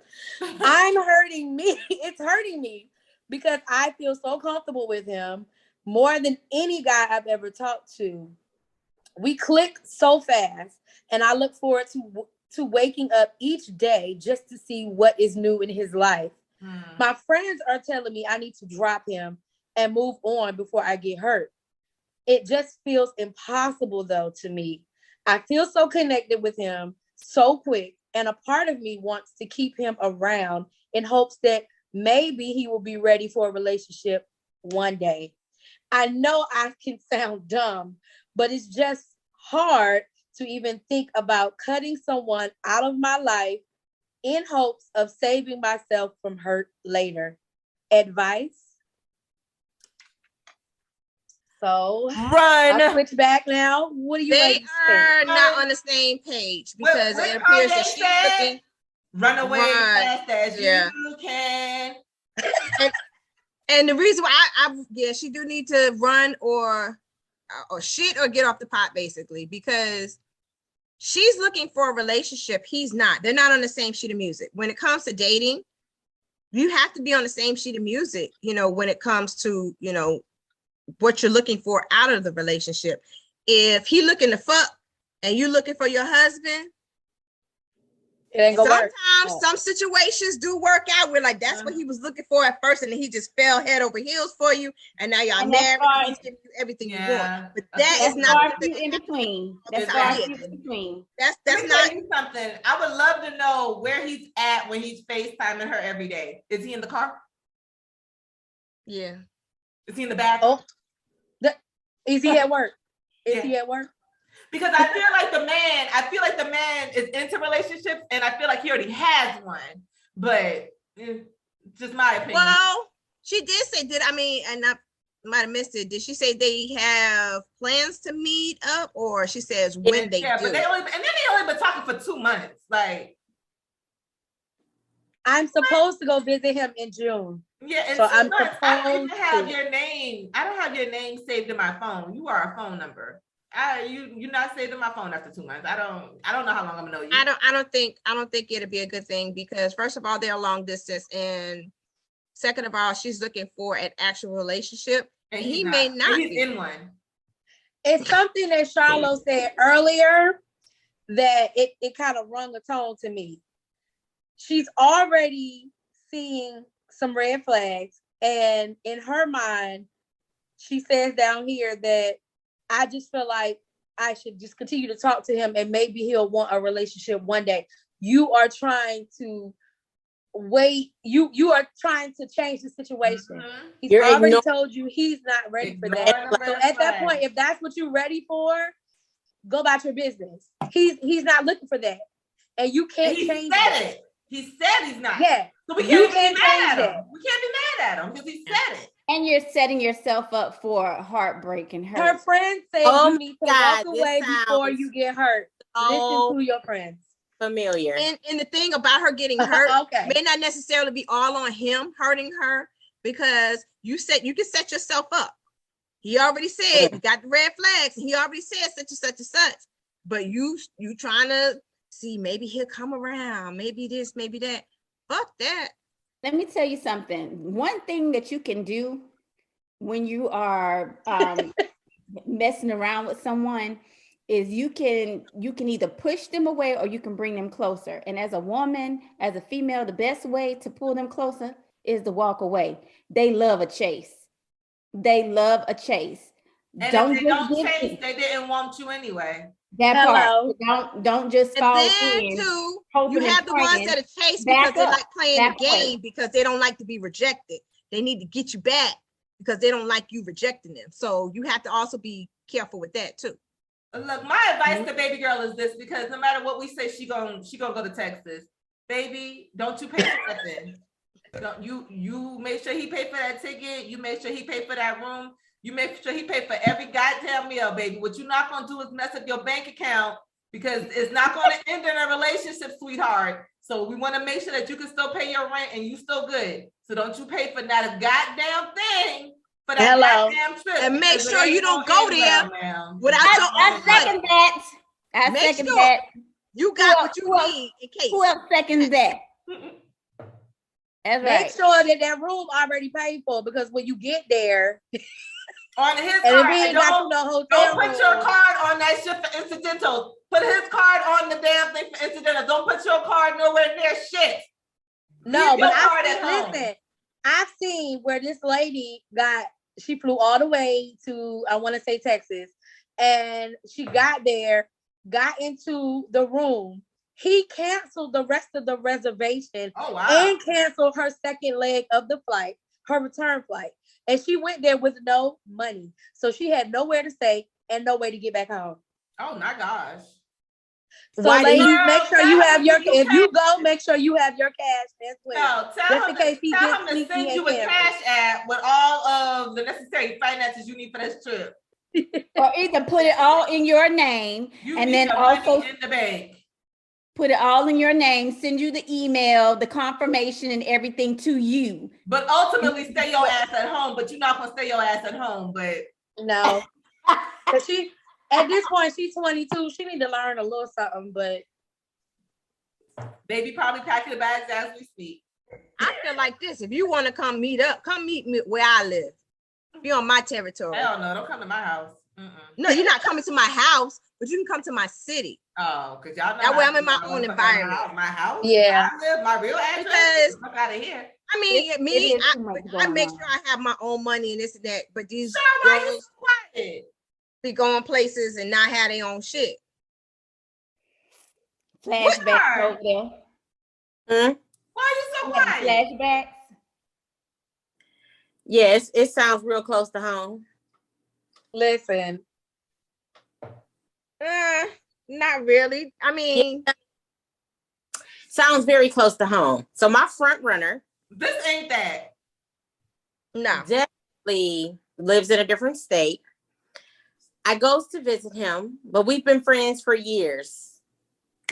I'm hurting me. It's hurting me because I feel so comfortable with him more than any guy I've ever talked to. We click so fast, and I look forward to waking up each day just to see what is new in his life. My friends are telling me I need to drop him and move on before I get hurt. It just feels impossible though to me. I feel so connected with him so quick, and a part of me wants to keep him around in hopes that maybe he will be ready for a relationship one day. I know I can sound dumb, but it's just hard to even think about cutting someone out of my life in hopes of saving myself from hurt later. Advice? So I'll Run. switch back now. What do you They ladies think? are not on the same page because What it appears that Kanye she's said? looking. Run away Right. as fast as Yeah. you can. And the reason why she do need to run or shit or get off the pot basically, because she's looking for a relationship. He's not. They're not on the same sheet of music. When it comes to dating, you have to be on the same sheet of music, when it comes to, what you're looking for out of the relationship. If he looking to fuck and you looking for your husband, It ain't gonna work. sometimes some situations do work out where like that's what he was looking for at first, and then he just fell head over heels for you, and now y'all And that's married. far- He's giving you everything you Yeah. want, but that That's is far not few in between. That's It's far not few it. in between. that's Let me not tell you something. I would love to know where he's at when he's FaceTiming her every day. Is he in the car? yeah. Is he in the bathroom? Oh, is he at work? Is Yeah. he at work? Because I feel like the man is into relationships, and I feel like he already has one. But just my opinion. Well, she did say and I might have missed it. Did she say they have plans to meet up, or she says when they do? But they only been talking for 2 months. Like, I'm supposed to go visit him in June. yeah, and So 2 I'm months, I don't even supposed have to. your name. I don't have your name saved in my phone. You are a phone number. You're not saved in my phone after 2 months. I don't know how long I'm gonna know you. I don't think it'd be a good thing because first of all, they're long distance, and second of all, she's looking for an actual relationship. And he may not he's be. in one. It's something that Charlo said earlier that it kind of rung a tone to me. She's already seeing some red flags, and in her mind, she says down here that I just feel like I should just continue to talk to him and maybe he'll want a relationship one day. You are trying to wait. You are trying to change the situation. Mhm. He's You're already ignoring- told you he's not ready for Ignoring that. the So red at that flag. point, if that's what you're ready for, go about your business. He's not looking for that. And you can't He change said that. it. He said he's not. Yeah. So we You can't can't be mad change at him. that. We can't be mad at him because he said it. And you're setting yourself up for heartbreak and Her hurt. friend said Oh you my need to God, walk this away before sounds you get hurt. so Listen to your friends. familiar. And the thing about her getting hurt Okay. may not necessarily be all on him hurting her, because you can set yourself up. He already said you got the red flags. He already said such and such and such. But you trying to see maybe he'll come around, maybe this, maybe that. Fuck that. Let me tell you something. One thing that you can do when you are messing around with someone is you can either push them away or you can bring them closer. And as a woman, as a female, the best way to pull them closer is to walk away. They love a chase. They love a chase. And Don't if they just don't give chase, in. they didn't want you anyway. That Hello. part. Don't just And fall then in. too, you hoping and have the ones praying. that are chased Back because they up. like playing the Back away. game because they don't like to be rejected. They need to get you back because they don't like you rejecting them. So you have to also be careful with that too. Look, my advice to baby girl is this, because no matter what we say, she gonna go to Texas. Baby, don't you pay for nothing. Don't you make sure he pay for that ticket. You make sure he pay for that room. You make sure he pay for every goddamn meal, baby. What you're not gonna do is mess up your bank account, because it's not gonna end in a relationship, sweetheart. So we want to make sure that you can still pay your rent and you still good. So don't you pay for not a goddamn thing for that goddamn trip. And make because sure it you ain't don't gonna go end there well now. without your I own money. second that. I Make second sure that. You got Who what you else- need in case. Who else seconds that? That's Make right. sure that room already paid for, because when you get there, On his and if card, he ain't got no hotel don't put your room, card on that shit for incidentals. Put his card on the damn thing for incidentals. Don't put your card nowhere near shit. no, Leave but your card I've at seen, home. listen, I've seen where this lady she flew all the way to, I want to say Texas, and she got there, got into the room. He canceled the rest of the reservation Oh wow. and canceled her second leg of the flight, her return flight. And she went there with no money. So she had nowhere to stay and no way to get back home. Oh my gosh. So Why did ladies, he- make sure Girl, you tell have him your, you if you go, make sure you have your cash as well. No, tell Just him, in case he tell gets him to sneaky send and you a cancel. cash app with all of the necessary finances you need for this trip. Or either put it all in your name You and need then the also money in the bank. put it all in your name, send you the email, the confirmation and everything to you. But ultimately stay your ass at home, but you're not gonna stay your ass at home. But No. But she, at this point, she's 22. She need to learn a little something, but baby probably packing the bags as we speak. I feel like this. If you want to come meet me where I live. Be on my territory. Hell no, don't come to my house. No, you're not coming to my house, but you can come to my city. Oh, because y'all know That way how I'm in my people own don't come to environment. My house. Yeah. I live my real address. Because- Fuck out of here. I mean, It me, is too much I make going sure I have my own money and this and that. But these Sure, why you girls so quiet? be going places and not have their own shit. Flashbacks over there. Why you so You having quiet? flashbacks. Yes, it sounds real close to home. listen, Not really. I mean, Sounds very close to home. So my front runner This ain't that. no. definitely lives in a different state. I goes to visit him, but we've been friends for years.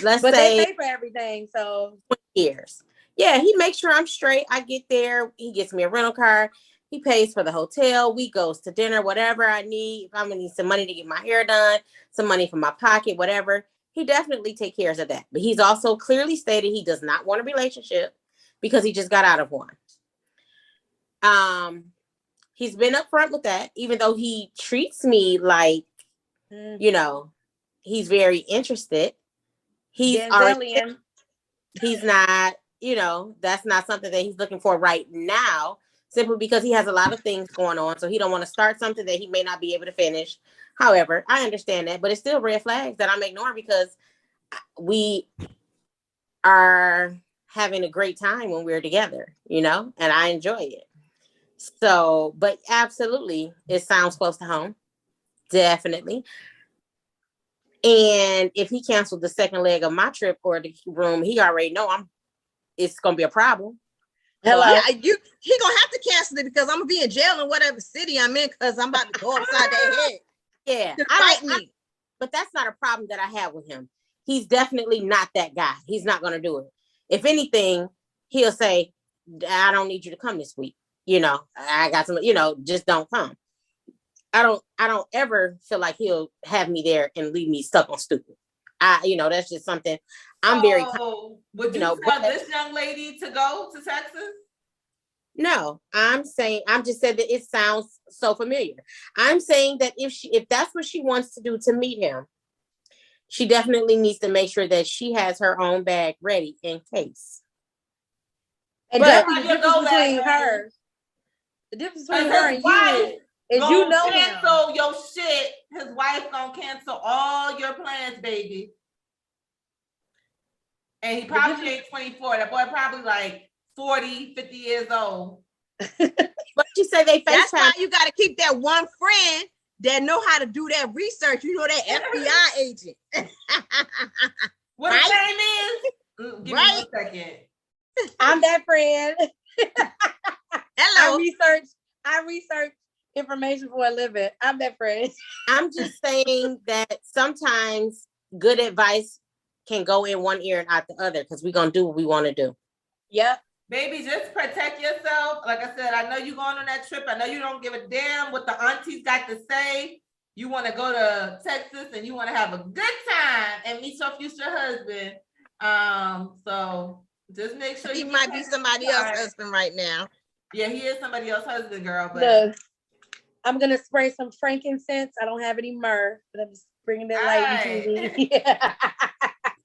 Let's but say they pay for everything. So years. Yeah, he makes sure I'm straight. I get there. He gets me a rental car. He pays for the hotel. We goes to dinner, whatever I need. If I'm gonna need some money to get my hair done, some money from my pocket, whatever. He definitely take care of that. But he's also clearly stated he does not want a relationship because he just got out of one. He's been upfront with that, even though he treats me like, you know, he's very interested. He's already, Genzelian. he's not, you know, that's not something that he's looking for right now, simply because he has a lot of things going on. So he don't want to start something that he may not be able to finish. However, I understand that, but it's still red flags that I'm ignoring because we are having a great time when we're together, you know, and I enjoy it. So, but absolutely, it sounds close to home. Definitely. And if he canceled the second leg of my trip or the room, he already know it's gonna be a problem. Hello. Yeah, he gonna have to cancel it because I'm gonna be in jail in whatever city I'm in because I'm about to go upside their head. Yeah, To fight me. but that's not a problem that I have with him. He's definitely not that guy. He's not gonna do it. If anything, he'll say, "I don't need you to come this week. You know, I got some. You know, just don't come." I don't ever feel like he'll have me there and leave me stuck on stupid. You know, that's just something I'm very. Would you know, tell but- this young lady to go to Texas? No, I'm just saying that it sounds so familiar. I'm saying that if that's what she wants to do to meet him, she definitely needs to make sure that she has her own bag ready in case. And But- definitely the difference between her. The difference between her and you. Is you know him. cancel your shit. His wife gonna cancel all your plans, baby. And he probably ain't 24. That boy probably like 40, 50 years old. But you say they That's why FaceTime. you got to keep that one friend that know how to do that research. You know, that FBI agent. What his name is? Give me Right. 1 second. I'm that friend. Hello. I research information for a living. I'm that friend. I'm just saying that sometimes good advice can go in one ear and out the other because we're gonna do what we want to do. Yep. Baby, just protect yourself. Like I said, I know you're going on that trip. I know you don't give a damn what the aunties got to say. You want to go to Texas and you want to have a good time and meet your future husband. So just make sure He you might be somebody else's husband right now. Yeah, he is somebody else's husband, girl. But Look, I'm gonna spray some frankincense. I don't have any myrrh, but I'm just bringing that light into me.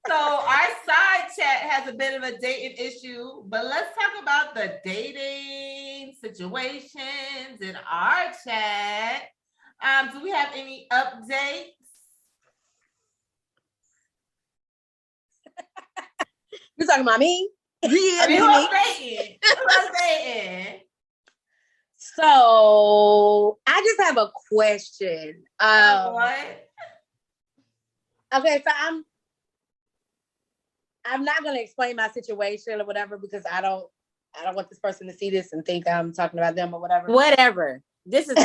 so our side chat has a bit of a dating issue, but let's talk about the dating situations in our chat. Do we have any updates? You talking about me? Yeah, I mean, who Mimi. else dating? Who else dating? So I just have a question. What? Okay, so I'm not gonna explain my situation or whatever because I don't want this person to see this and think I'm talking about them or whatever. Whatever. This is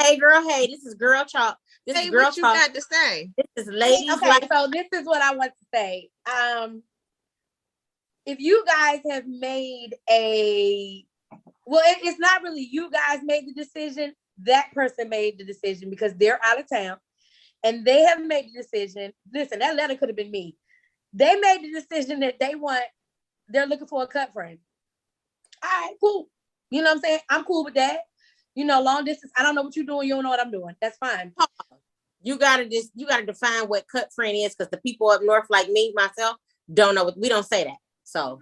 hey girl, hey, this is girl talk. This Hey, is girl what you talk. got to say? This is ladies Okay, like so this is what I want to say. If you guys have made it's not really you guys made the decision. That person made the decision because they're out of town and they have made the decision. Listen, that letter could have been me. They made the decision that they're looking for a cut friend. All right, cool. You know what I'm saying? I'm cool with that. You know, long distance. I don't know what you're doing. You don't know what I'm doing. That's fine. you gotta define what cut friend is because the people up north like me, myself, don't know we don't say that. So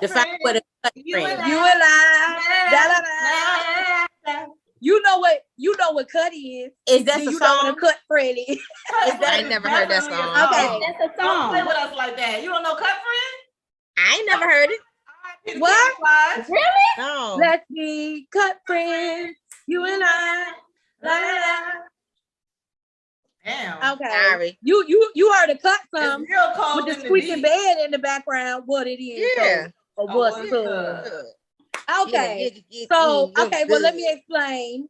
define what a cut friend is. You and I. Da, da, da. You know what cut is. Is that Do the you know what song? a cut friend is? I ain't never heard that song. Okay. That's a Don't play song. with us like that. You don't know cut friend? I ain't never heard it. What? Really? No. Let's be cut friends. You and I. La, la, Damn. la. Okay. Sorry. You heard a cut It's some real cold with in the the squeaking deep. bed in the background. What it is? Yeah. Or Oh, what's what's up? up? Okay. So, okay, well, let me explain.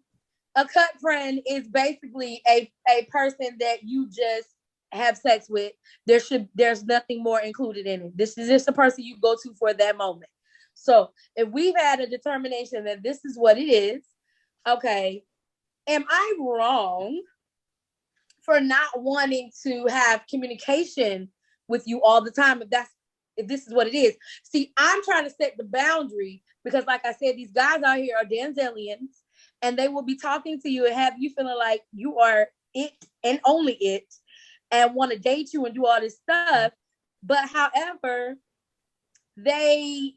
A cut friend is basically a person that you just have sex with. There's nothing more included in it. This is just a person you go to for that moment. So if we've had a determination that this is what it is, okay, am I wrong for not wanting to have communication with you all the time if this is what it is? See, I'm trying to set the boundary because, like I said, these guys out here are Danzelians, and they will be talking to you and have you feeling like you are it and only it, and want to date you and do all this stuff. But however, they,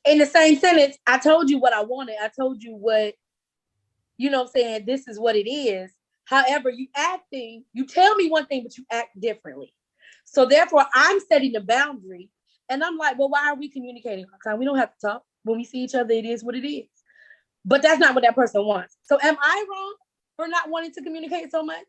in the same sentence, I told you what I wanted. I told you what, you know what I'm saying? This is what it is. However, you tell me one thing, but you act differently. So therefore, I'm setting the boundary. And I'm like, well, why are we communicating all the time? We don't have to talk. When we see each other, it is what it is. But that's not what that person wants. So am I wrong for not wanting to communicate so much?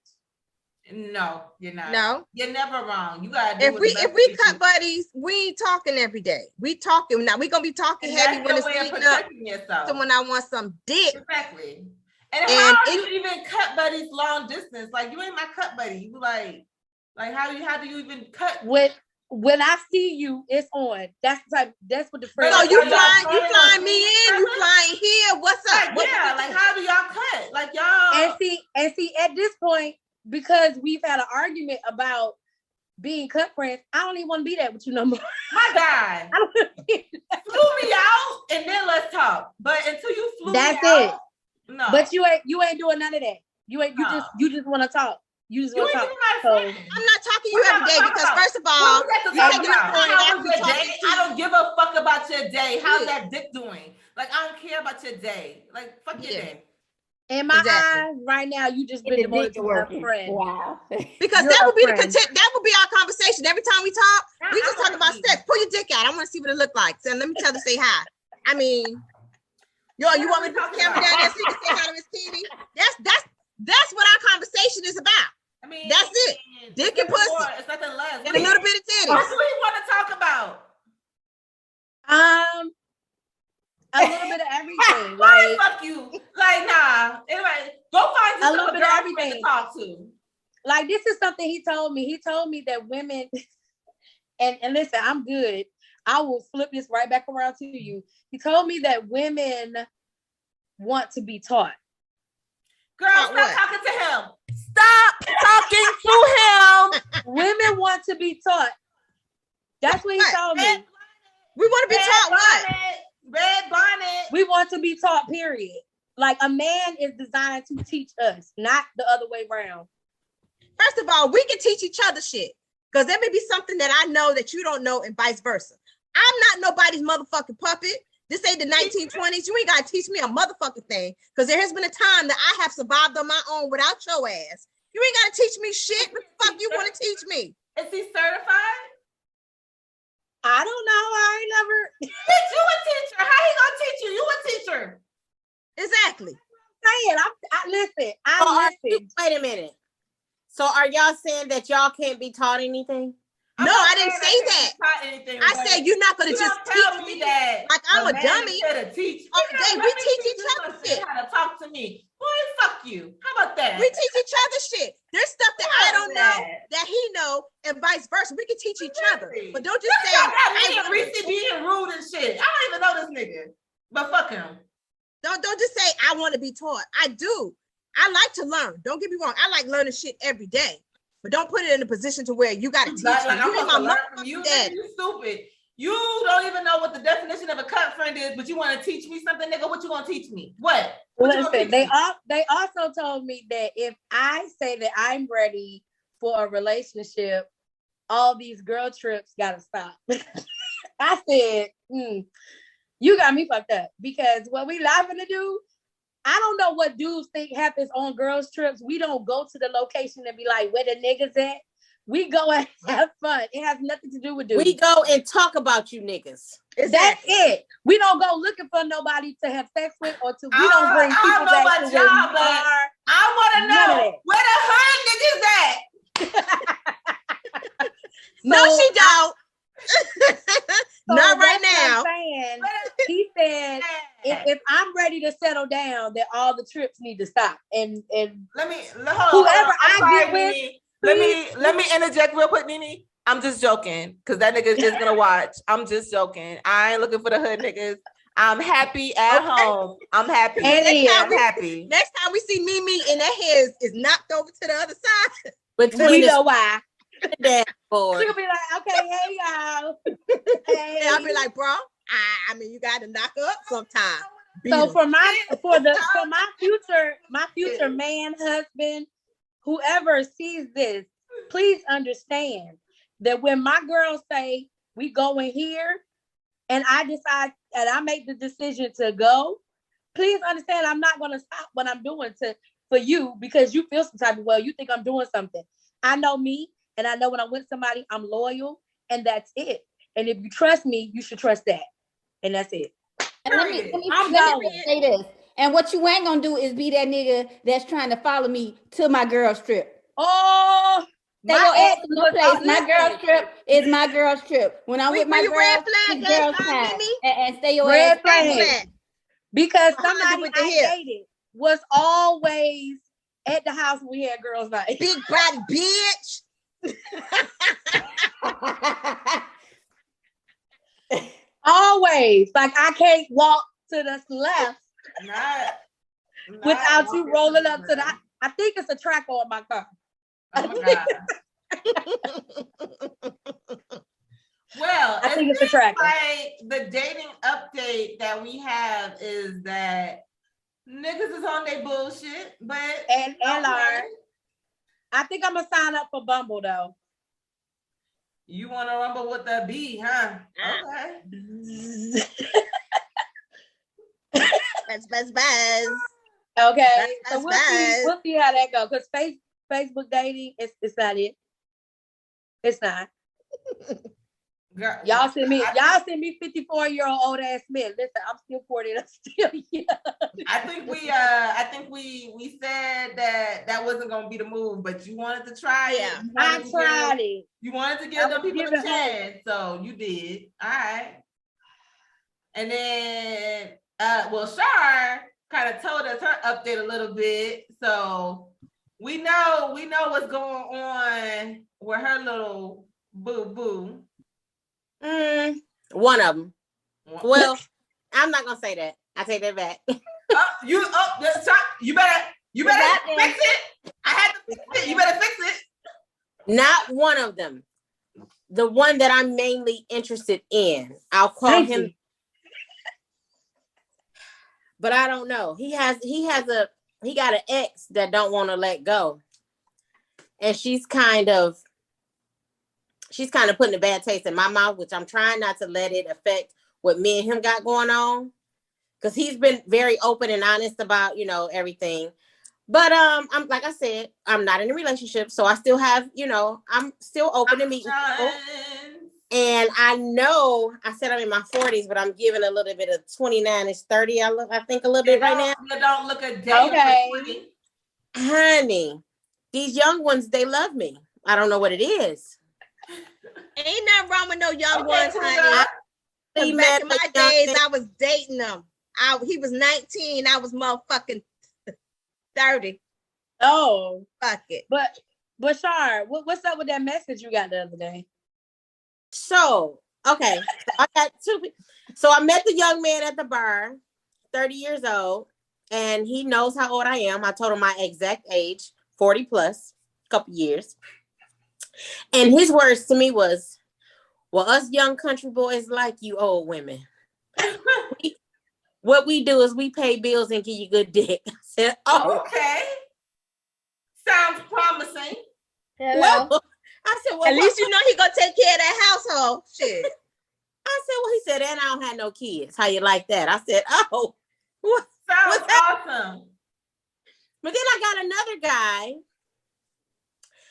No, you're not. No. You're never wrong. You gotta do If what's best we for you. cut buddies, we ain't talking every day. We talking now. We gonna be talking And heavy that's when your it's way of heating up. protecting yourself. So when I want some dick, Exactly. And And how do you even cut buddies long distance? Like, you ain't my cut buddy. You like how do you even cut? When I see you, it's on. That's what the friend. so Like, you are y'all flying trying me to- in, you flying here. What's up? Like, What- yeah, like how do y'all cut? Like y'all and see at this point, because we've had an argument about being cut friends, I don't even want to be that with you no more. my God. I don't want to be that. Flew me out and then let's talk. But until you flew That's me out, no. But you ain't doing none of that. You No. just want to talk. You just You want ain't to even talk. my So friend. I'm not talking to you every day because first of all, What we got to you talk taking this about? point How after was we your talking day? to I you. don't give a fuck about your day. How's Yeah. that dick doing? Like, I don't care about your day. Like, fuck your Yeah. day. in my Exactly. eyes, right now, you just been Get the demoted dick to a working. friend. Wow. Because You're that a would be the friend. content. That would be our conversation. Every time we talk, we I just talk wanna about eat. sex. Pull your dick out. I want to see what it look like. So let me tell you, say hi. I mean, yo, you want me to put the camera down there so you can say hi to Miss Kitty? That's what our conversation is about. I mean, That's it. Dick it's and nothing pussy. more, it's nothing less. And a little bit of What titties. do we want to talk about? A little bit of everything. Why Like fuck you? Like, nah. Anyway, go find A yourself little a bit of girlfriend to everything. talk to. like this is something he told me. He told me that women and listen, I'm good. I will flip this right back around to you. He told me that women want to be taught. Girl, Taught stop what? talking to him. Stop talking to him. Women want to be taught. That's what he What? told Red me. We want to be taught what? bonnet. Red bonnet. We want to be taught, period. Like a man is designed to teach us, not the other way around. First of all, we can teach each other shit. Because there may be something that I know that you don't know and vice versa. I'm not nobody's motherfucking puppet. This ain't the 1920s. You ain't got to teach me a motherfucking thing. Because there has been a time that I have survived on my own without your ass. You ain't got to teach me shit. What the fuck you want to teach me? Is he certified? I don't know. I ain't never Bitch, you a teacher. How he gonna teach you? You a teacher. Exactly. saying. I listen. So I are you- listen. wait a minute. So are y'all saying that y'all can't be taught anything? I'm No, not I didn't saying say can't that. be taught anything, I but said you're not going to you just don't tell teach me me that like I'm a man dummy. is here to teach. Oh, Nigga, Dave, let we me teach teach each you other some shit. How to talk to me. Boy, fuck you. How about that? We teach each other shit. There's stuff that I don't know that. that he know, and vice versa. We can teach each other. Exactly. But don't just Look say, at that me I and Reese being rude and shit. I don't even know this nigga. But fuck him. don't just say I want to be taught. I do. I like to learn. Don't get me wrong. I like learning shit every day. But don't put it in a position to where you got to teach me. Like I'm You ain't supposed to my learn from motherfucking you. daddy. Nigga, you stupid. You don't even know what the definition of a cut friend is, but you want to teach me something, nigga. What you gonna teach me? What? What you gonna Listen, teach they me? also told me that if I say that I'm ready for a relationship, all these girl trips gotta stop. I said, you got me fucked up because what we laughing to do, I don't know what dudes think happens on girls trips. We don't go to the location and be like, where the niggas at? We go and have fun. It has nothing to do with dudes. We go and talk about you niggas. That's it. We don't go looking for nobody to have sex with or to. We don't bring I people don't know back about to where y'all, we but are. I want to None of know that. where the hood niggas at. No, So she don't. So Not right that's what now. I'm saying. Where He said, the if I'm ready to settle down, that all the trips need to stop. And Let me hold Whoever on. I'm I sorry, get with, Nene. Let me interject real quick, Nene. I'm just joking because that nigga is gonna watch. I'm just joking. I ain't looking for the hood niggas. I'm happy at home. I'm happy. And I'm happy. Next time we see Mimi and that hair is knocked over to the other side. Between we the know why. dashboard. She'll be like, okay, hey y'all. Hey. And I'll be like, bro, I mean, you got to knock up sometime. So for my future man, husband, whoever sees this, please understand that when my girls say we going here and I decide and I make the decision to go, please understand I'm not gonna stop what I'm doing for you because you feel some type of way. You think I'm doing something. I know me and I know when I'm with somebody, I'm loyal and that's it. And if you trust me, you should trust that. And that's it. And let me I'm let me going. say this. And what you ain't gonna do is be that nigga that's trying to follow me to my girl's trip. Oh, Stay your ass in your place. My girl's trip is my girl's trip. When I'm with my you red girls, flag it's that girls' time, time. Mimi? And stay your Red ass. flag. Because Behind you somebody with the I hip. dated was always at the house when we had girls' night. Big body bitch. Always. Like I can't walk to the left Not without you walking rolling to up the to the. left. I think it's a track on my car. Oh my God. Well, I think it's a tracker. like the dating update that we have is that niggas is on their bullshit, but And okay. are. I think I'm gonna sign up for Bumble though. You want to rumble with the B, huh? Okay. Buzz. Okay, so That's we'll see. bad. We'll see how that goes. Cause Facebook dating, it's not it. It's not. Girl, Y'all send me 54-year-old old ass men. Listen, I'm still 40 and I'm still young. I think we said that wasn't gonna be the move, but you wanted to try it. Yeah. I tried it. You wanted to I give them was people a giving hope. chance, so you did. All right. And then Shar kind of told us her update a little bit. So we know what's going on with her little boo. One of them. Well, I'm not gonna say that. I take that back. You better fix it. I had to fix it. You better fix it. Not one of them. The one that I'm mainly interested in. I'll call Thank him. you. But I don't know. He got an ex that don't want to let go. And she's kind of putting a bad taste in my mouth, which I'm trying not to let it affect what me and him got going on. Because he's been very open and honest about, everything. But I'm like I said, I'm not in a relationship. So I still have, I'm still open to meeting people. And I know I said I'm in my 40s, but I'm giving a little bit of 29-ish, 30. I think a little bit right now. You don't look a day over 20. Honey, these young ones, they love me. I don't know what it is. Ain't nothing wrong with no young ones, cool, honey. 'Cause He back met in my a young days, man. I was dating him. He was 19. I was motherfucking 30. Oh, Fuck it. but Shar, what's up with that message you got the other day? So, okay. I got two people. So I met the young man at the bar, 30 years old, and he knows how old I am. I told him my exact age, 40 plus, a couple years. And his words to me was, well, us young country boys like you old women. What we do is we pay bills and give you good dick. I said, oh. Okay. Sounds promising. Well, I said, well, At least you know he gonna take care of that household. Shit. I said, well, he said, and I don't have no kids. How you like that? I said, oh, what? Sounds What's that? awesome. But then I got another guy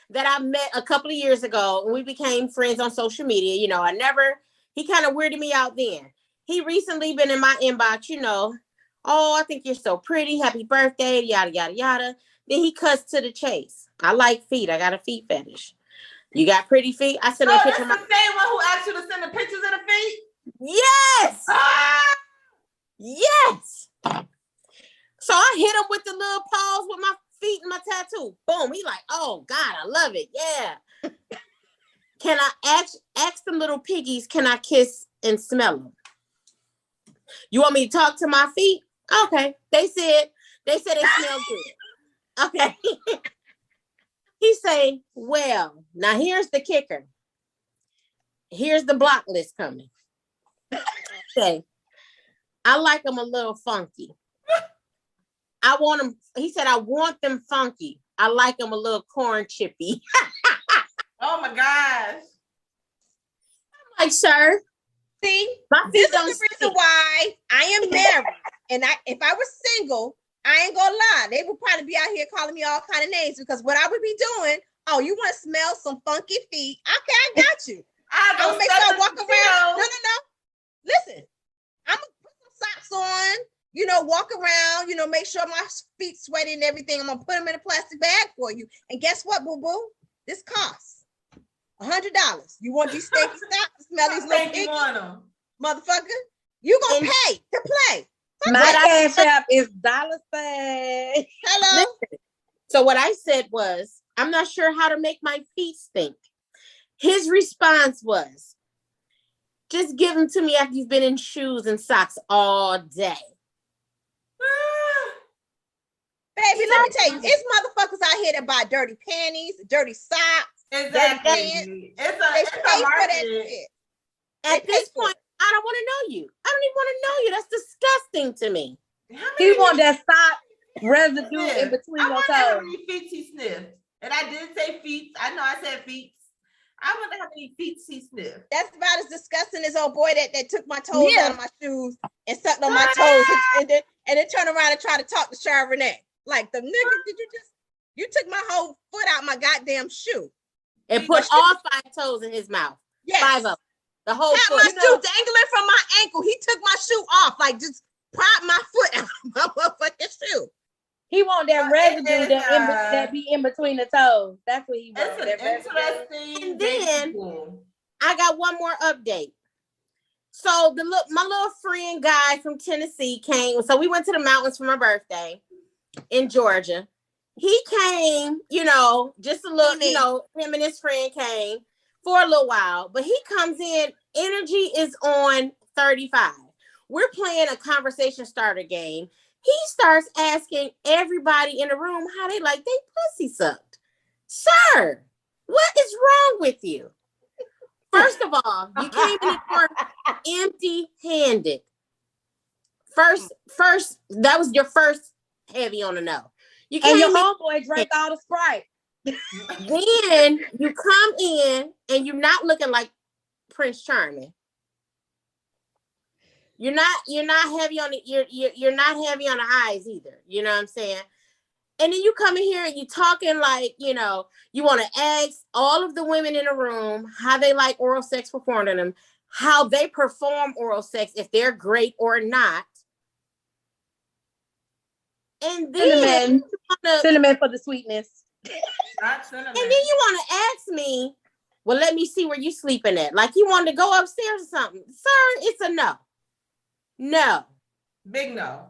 that I met a couple of years ago, and we became friends on social media. He kind of weirded me out then. He recently been in my inbox, oh, I think you're so pretty. Happy birthday, yada, yada, yada. Then he cuts to the chase. I like feet. I got a feet fetish. You got pretty feet? I sent him a That's picture the of my... same one who asked you to send the pictures of the feet? Yes! Ah! Yes! So I hit him with the little pause with my feet and my tattoo. Boom. He like, oh, God, I love it. Yeah. Can I ask them little piggies, can I kiss and smell them? You want me to talk to my feet? Okay. They said they smell good. Okay. He say, well, now here's the kicker. Here's the block list coming. Okay. I like them a little funky. I want them, he said, I want them funky. I like them a little corn chippy. Oh my gosh. I'm like, sir. See, My this feet is the reason why I am married. And if I was single, I ain't gonna lie, they would probably be out here calling me all kind of names, because what I would be doing, oh, you want to smell some funky feet? Okay, I got you. I'm gonna make sure I walk around. No. Listen, I'm gonna put some socks on, walk around, make sure my feet sweaty and everything. I'm gonna put them in a plastic bag for you. And guess what, boo-boo? This costs $100. You want these stinky socks to smell these little piggies? Motherfucker, you gonna pay to play. My cash app is $. Hello. Listen. So what I said was, I'm not sure how to make my feet stink. His response was, just give them to me after you've been in shoes and socks all day. Baby, let me tell you, it's motherfuckers out here that buy dirty panties, dirty socks, dirty pants. It's They a pay for that market. shit. At this point, I don't want to know you. I don't even want to know you. That's disgusting to me. He want that sock residue in between I your wonder how toes. many feet he sniffed And I did say feet. I know I said feet. I wonder how many feet he sniffed. That's about as disgusting as old boy that took my toes Yeah. out of my shoes and sucked on my toes and then turned around and tried to talk to Charbonnet. Like, the nigga, you took my whole foot out my goddamn shoe. And put all 5 toes in his mouth. Yes. 5 of them. The whole Had foot. my shoe dangling from my ankle. He took my shoe off, like just pried my foot out of my motherfucking shoe. He want that residue is, that be in between the toes. That's what he wants. It's an that residue. interesting. And then- dating pool. I got one more update. So my little friend guy from Tennessee came. So we went to the mountains for my birthday in Georgia. He came, just a little, him and his friend came for a little while, but he comes in, energy is on 35. We're playing a conversation starter game. He starts asking everybody in the room how they like they pussy sucked. Sir, what is wrong with you? First of all, you came in the door empty-handed. First, that was your first heavy on the no. You And your came in, homeboy drank all the Sprite. then you come in and you're not looking like Prince Charming. You're not heavy on the you're not heavy on the eyes either. You know what I'm saying? And then you come in here and you talking like, you want to ask all of the women in the room how they like oral sex performed on them, how they perform oral sex, if they're great or not. And then Cinnamon for the sweetness. Not cinnamon. And then you want to ask me, well, let me see where you sleeping at. Like you wanted to go upstairs or something. Sir, it's a no. No. Big no.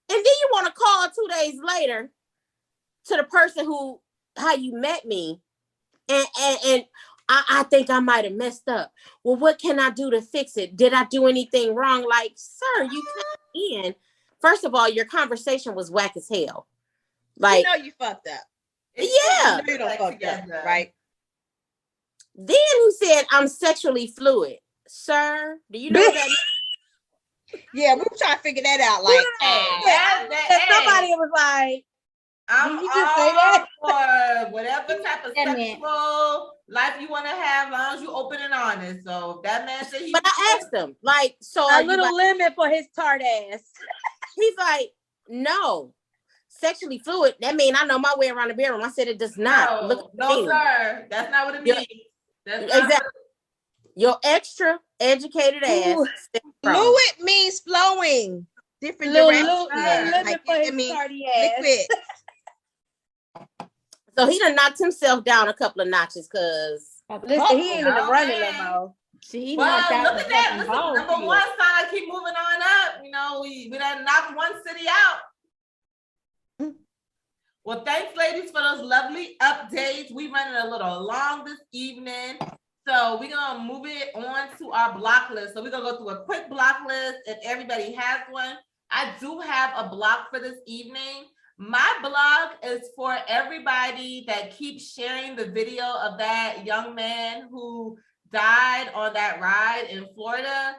And then you want to call 2 days later to the person how you met me. And I think I might have messed up. Well, what can I do to fix it? Did I do anything wrong? Like, sir, you came in. First of all, your conversation was whack as hell. Like, you fucked up. Yeah. You don't fucked up, right? Then he said, I'm sexually fluid. Sir, do you know that? Yeah, we were trying to figure that out. Like, Somebody was like, I'm Did he just say that? all for whatever type of That man. sexual life you want to have, as long as you open and honest. So that man said he. But I asked him, like, so are a you little like, lemon for his tart ass. he's like, no, sexually fluid. That means I know my way around the bedroom. I said it does not. No, Look at no, me. sir. That's not what it Yeah. means. That's not Exactly. Your extra educated ass. Ooh, fluid means flowing. Different directions. Lemon Like, for it his means tarty ass. liquid. So he done knocked himself down a couple of notches because Listen, he ain't in the Okay. running no more. She Well, knocked out look the at that. fucking Listen, ball number field. one sign, I keep moving on up. We done knocked one city out. Well, thanks, ladies, for those lovely updates. We running a little long this evening. So we're going to move it on to our block list. So we're going to go through a quick block list if everybody has one. I do have a block for this evening. My block is for everybody that keeps sharing the video of that young man who died on that ride in Florida.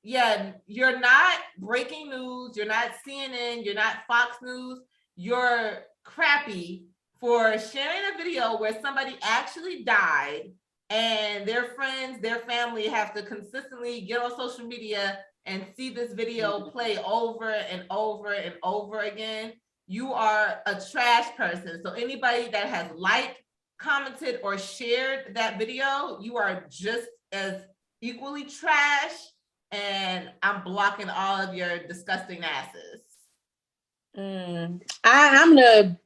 Yeah, you're not breaking news. You're not CNN. You're not Fox News. You're crappy for sharing a video where somebody actually died and their friends, their family have to consistently get on social media and see this video play over and over and over again. You are a trash person. So anybody that has liked, commented, or shared that video, you are just as equally trash, and I'm blocking all of your disgusting asses. I'm gonna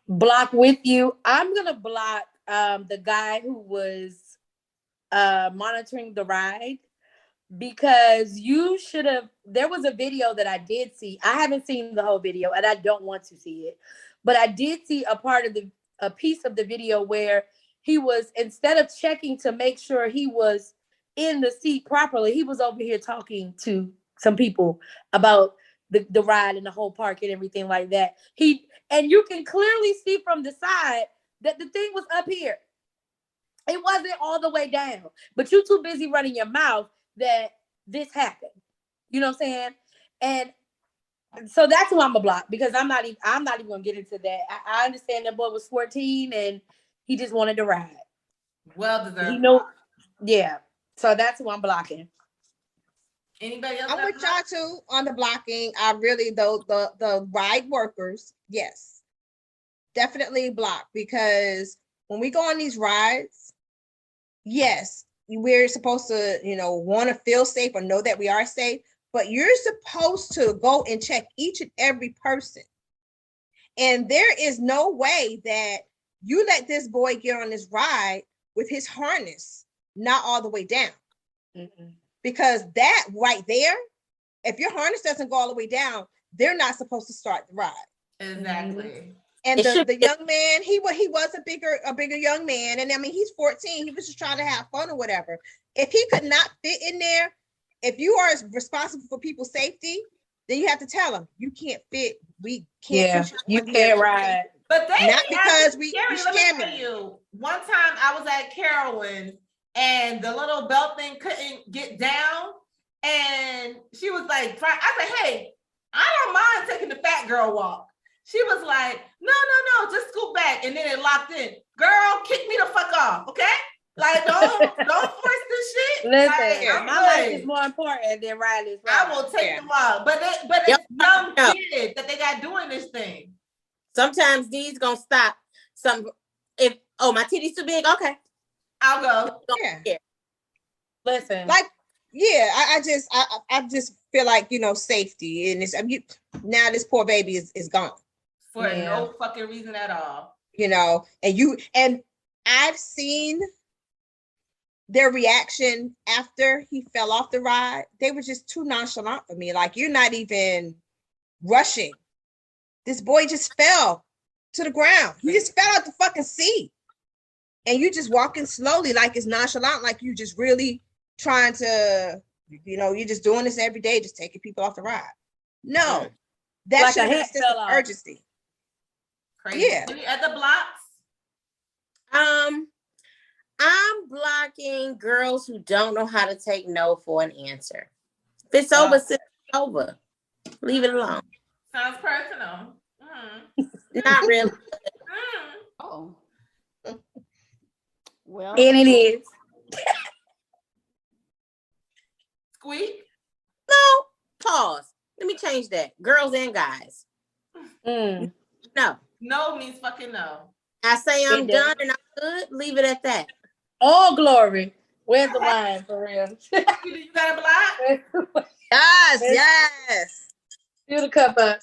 block with you. I'm gonna block the guy who was monitoring the ride, because you should have. There was a video that I did see. I haven't seen the whole video and I don't want to see it, but I did see a piece of the video where he was, instead of checking to make sure he was in the seat properly, he was over here talking to some people about the ride and the whole park and everything like that. And you can clearly see from the side that the thing was up here. It wasn't all the way down, but you too busy running your mouth that this happened. You know what I'm saying? And So that's who I'm gonna block because I'm not even gonna get into that. I understand that boy was 14 and he just wanted to ride. Well deserved. He know, yeah. So that's who I'm blocking. Anybody else? I'm with y'all too on the blocking. I really though the ride workers, yes, definitely block because when we go on these rides, yes, we're supposed to, want to feel safe or know that we are safe, but you're supposed to go and check each and every person. And there is no way that you let this boy get on this ride with his harness not all the way down. Mm-mm. Because that right there, if your harness doesn't go all the way down, they're not supposed to start the ride. Exactly. And the young man, he was a bigger young man. And I mean, he's 14. He was just trying to have fun or whatever. If he could not fit in there, if you are responsible for people's safety, then you have to tell them you can't fit. We can't. You can't ride. But they not because we Let me tell scamming. you, one time I was at Carowinds and the little belt thing couldn't get down, and she was like, I said, "Hey, I don't mind taking the fat girl walk." She was like, no, just scoot back. And then it locked in. Girl, kick me the fuck off, okay? Like, don't force this shit. Listen, like, my life is more important than riding this ride. I will take the walk. But it's young kids that they got doing this thing. Sometimes these gonna stop. If my titty's too big, okay, I'll go. Yeah. Listen, like, yeah, I just feel like, safety, and it's now this poor baby is gone for no fucking reason at all. And I've seen their reaction after he fell off the ride. They were just too nonchalant for me. Like, you're not even rushing. This boy just fell to the ground. He just fell out the fucking seat. And you just walking slowly, like it's nonchalant, like you just really trying to, you're just doing this every day, just taking people off the ride. No, that like should a have head a sense fell of off. urgency. Crazy. Yeah. Any other blocks? I'm blocking girls who don't know how to take no for an answer. If it's over, it's over. Leave it alone. Sounds personal. Not really. Oh. Well, and it is. Squeak. No, pause. Let me change that. Girls and guys. No. No means fucking no. I say I'm done and I'm good. Leave it at that. All glory. Where's the wine for real? You got a block? Yes. Fill the cup up.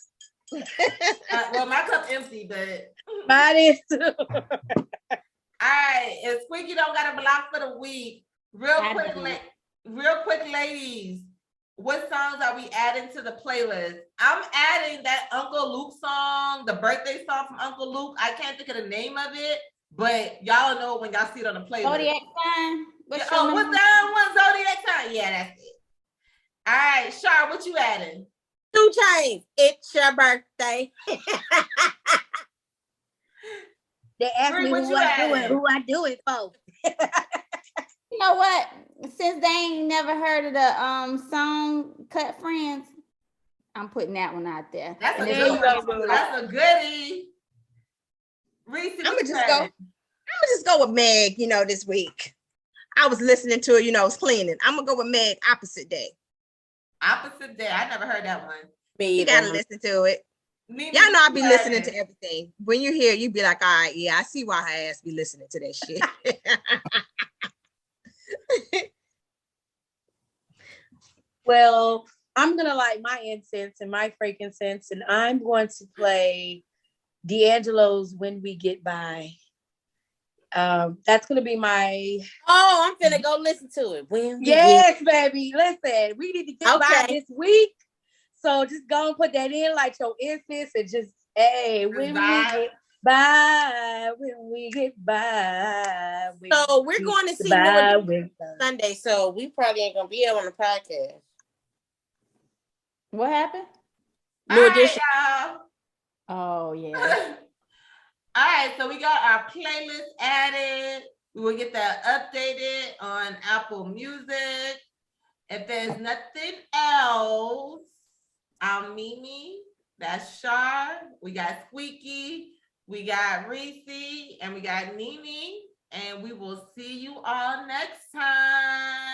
Well, my cup empty, but Mine is too. all right. If Squeaky don't got a block for the week, real quick, ladies, what songs are we adding to the playlist? I'm adding that Uncle Luke song, the birthday song from Uncle Luke. I can't think of the name of it, but y'all know when y'all see it on the playlist. Zodiac sign. What's that one? Zodiac sign? Yeah, that's it. All right, Shar, what you adding? 2 Chainz. It's your birthday. They asked me who I do it for. You know what? Since they ain't never heard of the song "Cut Friends," I'm putting that one out there. That's a good one. That's a goodie. Reese, I'm gonna just go with Meg. This week I was listening to it. I was cleaning. I'm gonna go with Meg. Opposite Day. Opposite Day. I never heard that one. You gotta listen to it. Y'all know I be listening to everything. When you hear, you be like, all right, yeah, I see why her ass be listening to that shit. Well, I'm gonna light my incense and my frankincense, and I'm going to play D'Angelo's "When We Get By." That's gonna be my. Oh, I'm finna go listen to it. Baby. Listen, we need to get by this week. So just go and put that in, like your incense, and just when we get by. So we're going to see Noah Sunday. So we probably ain't gonna be able on the podcast. What happened? New edition. Oh yeah. All right, so we got our playlist added. We will get that updated on Apple Music. If there's nothing else, I'm Mimi. That's Shar. We got Squeaky. We got Reese. And we got Nene. And we will see you all next time.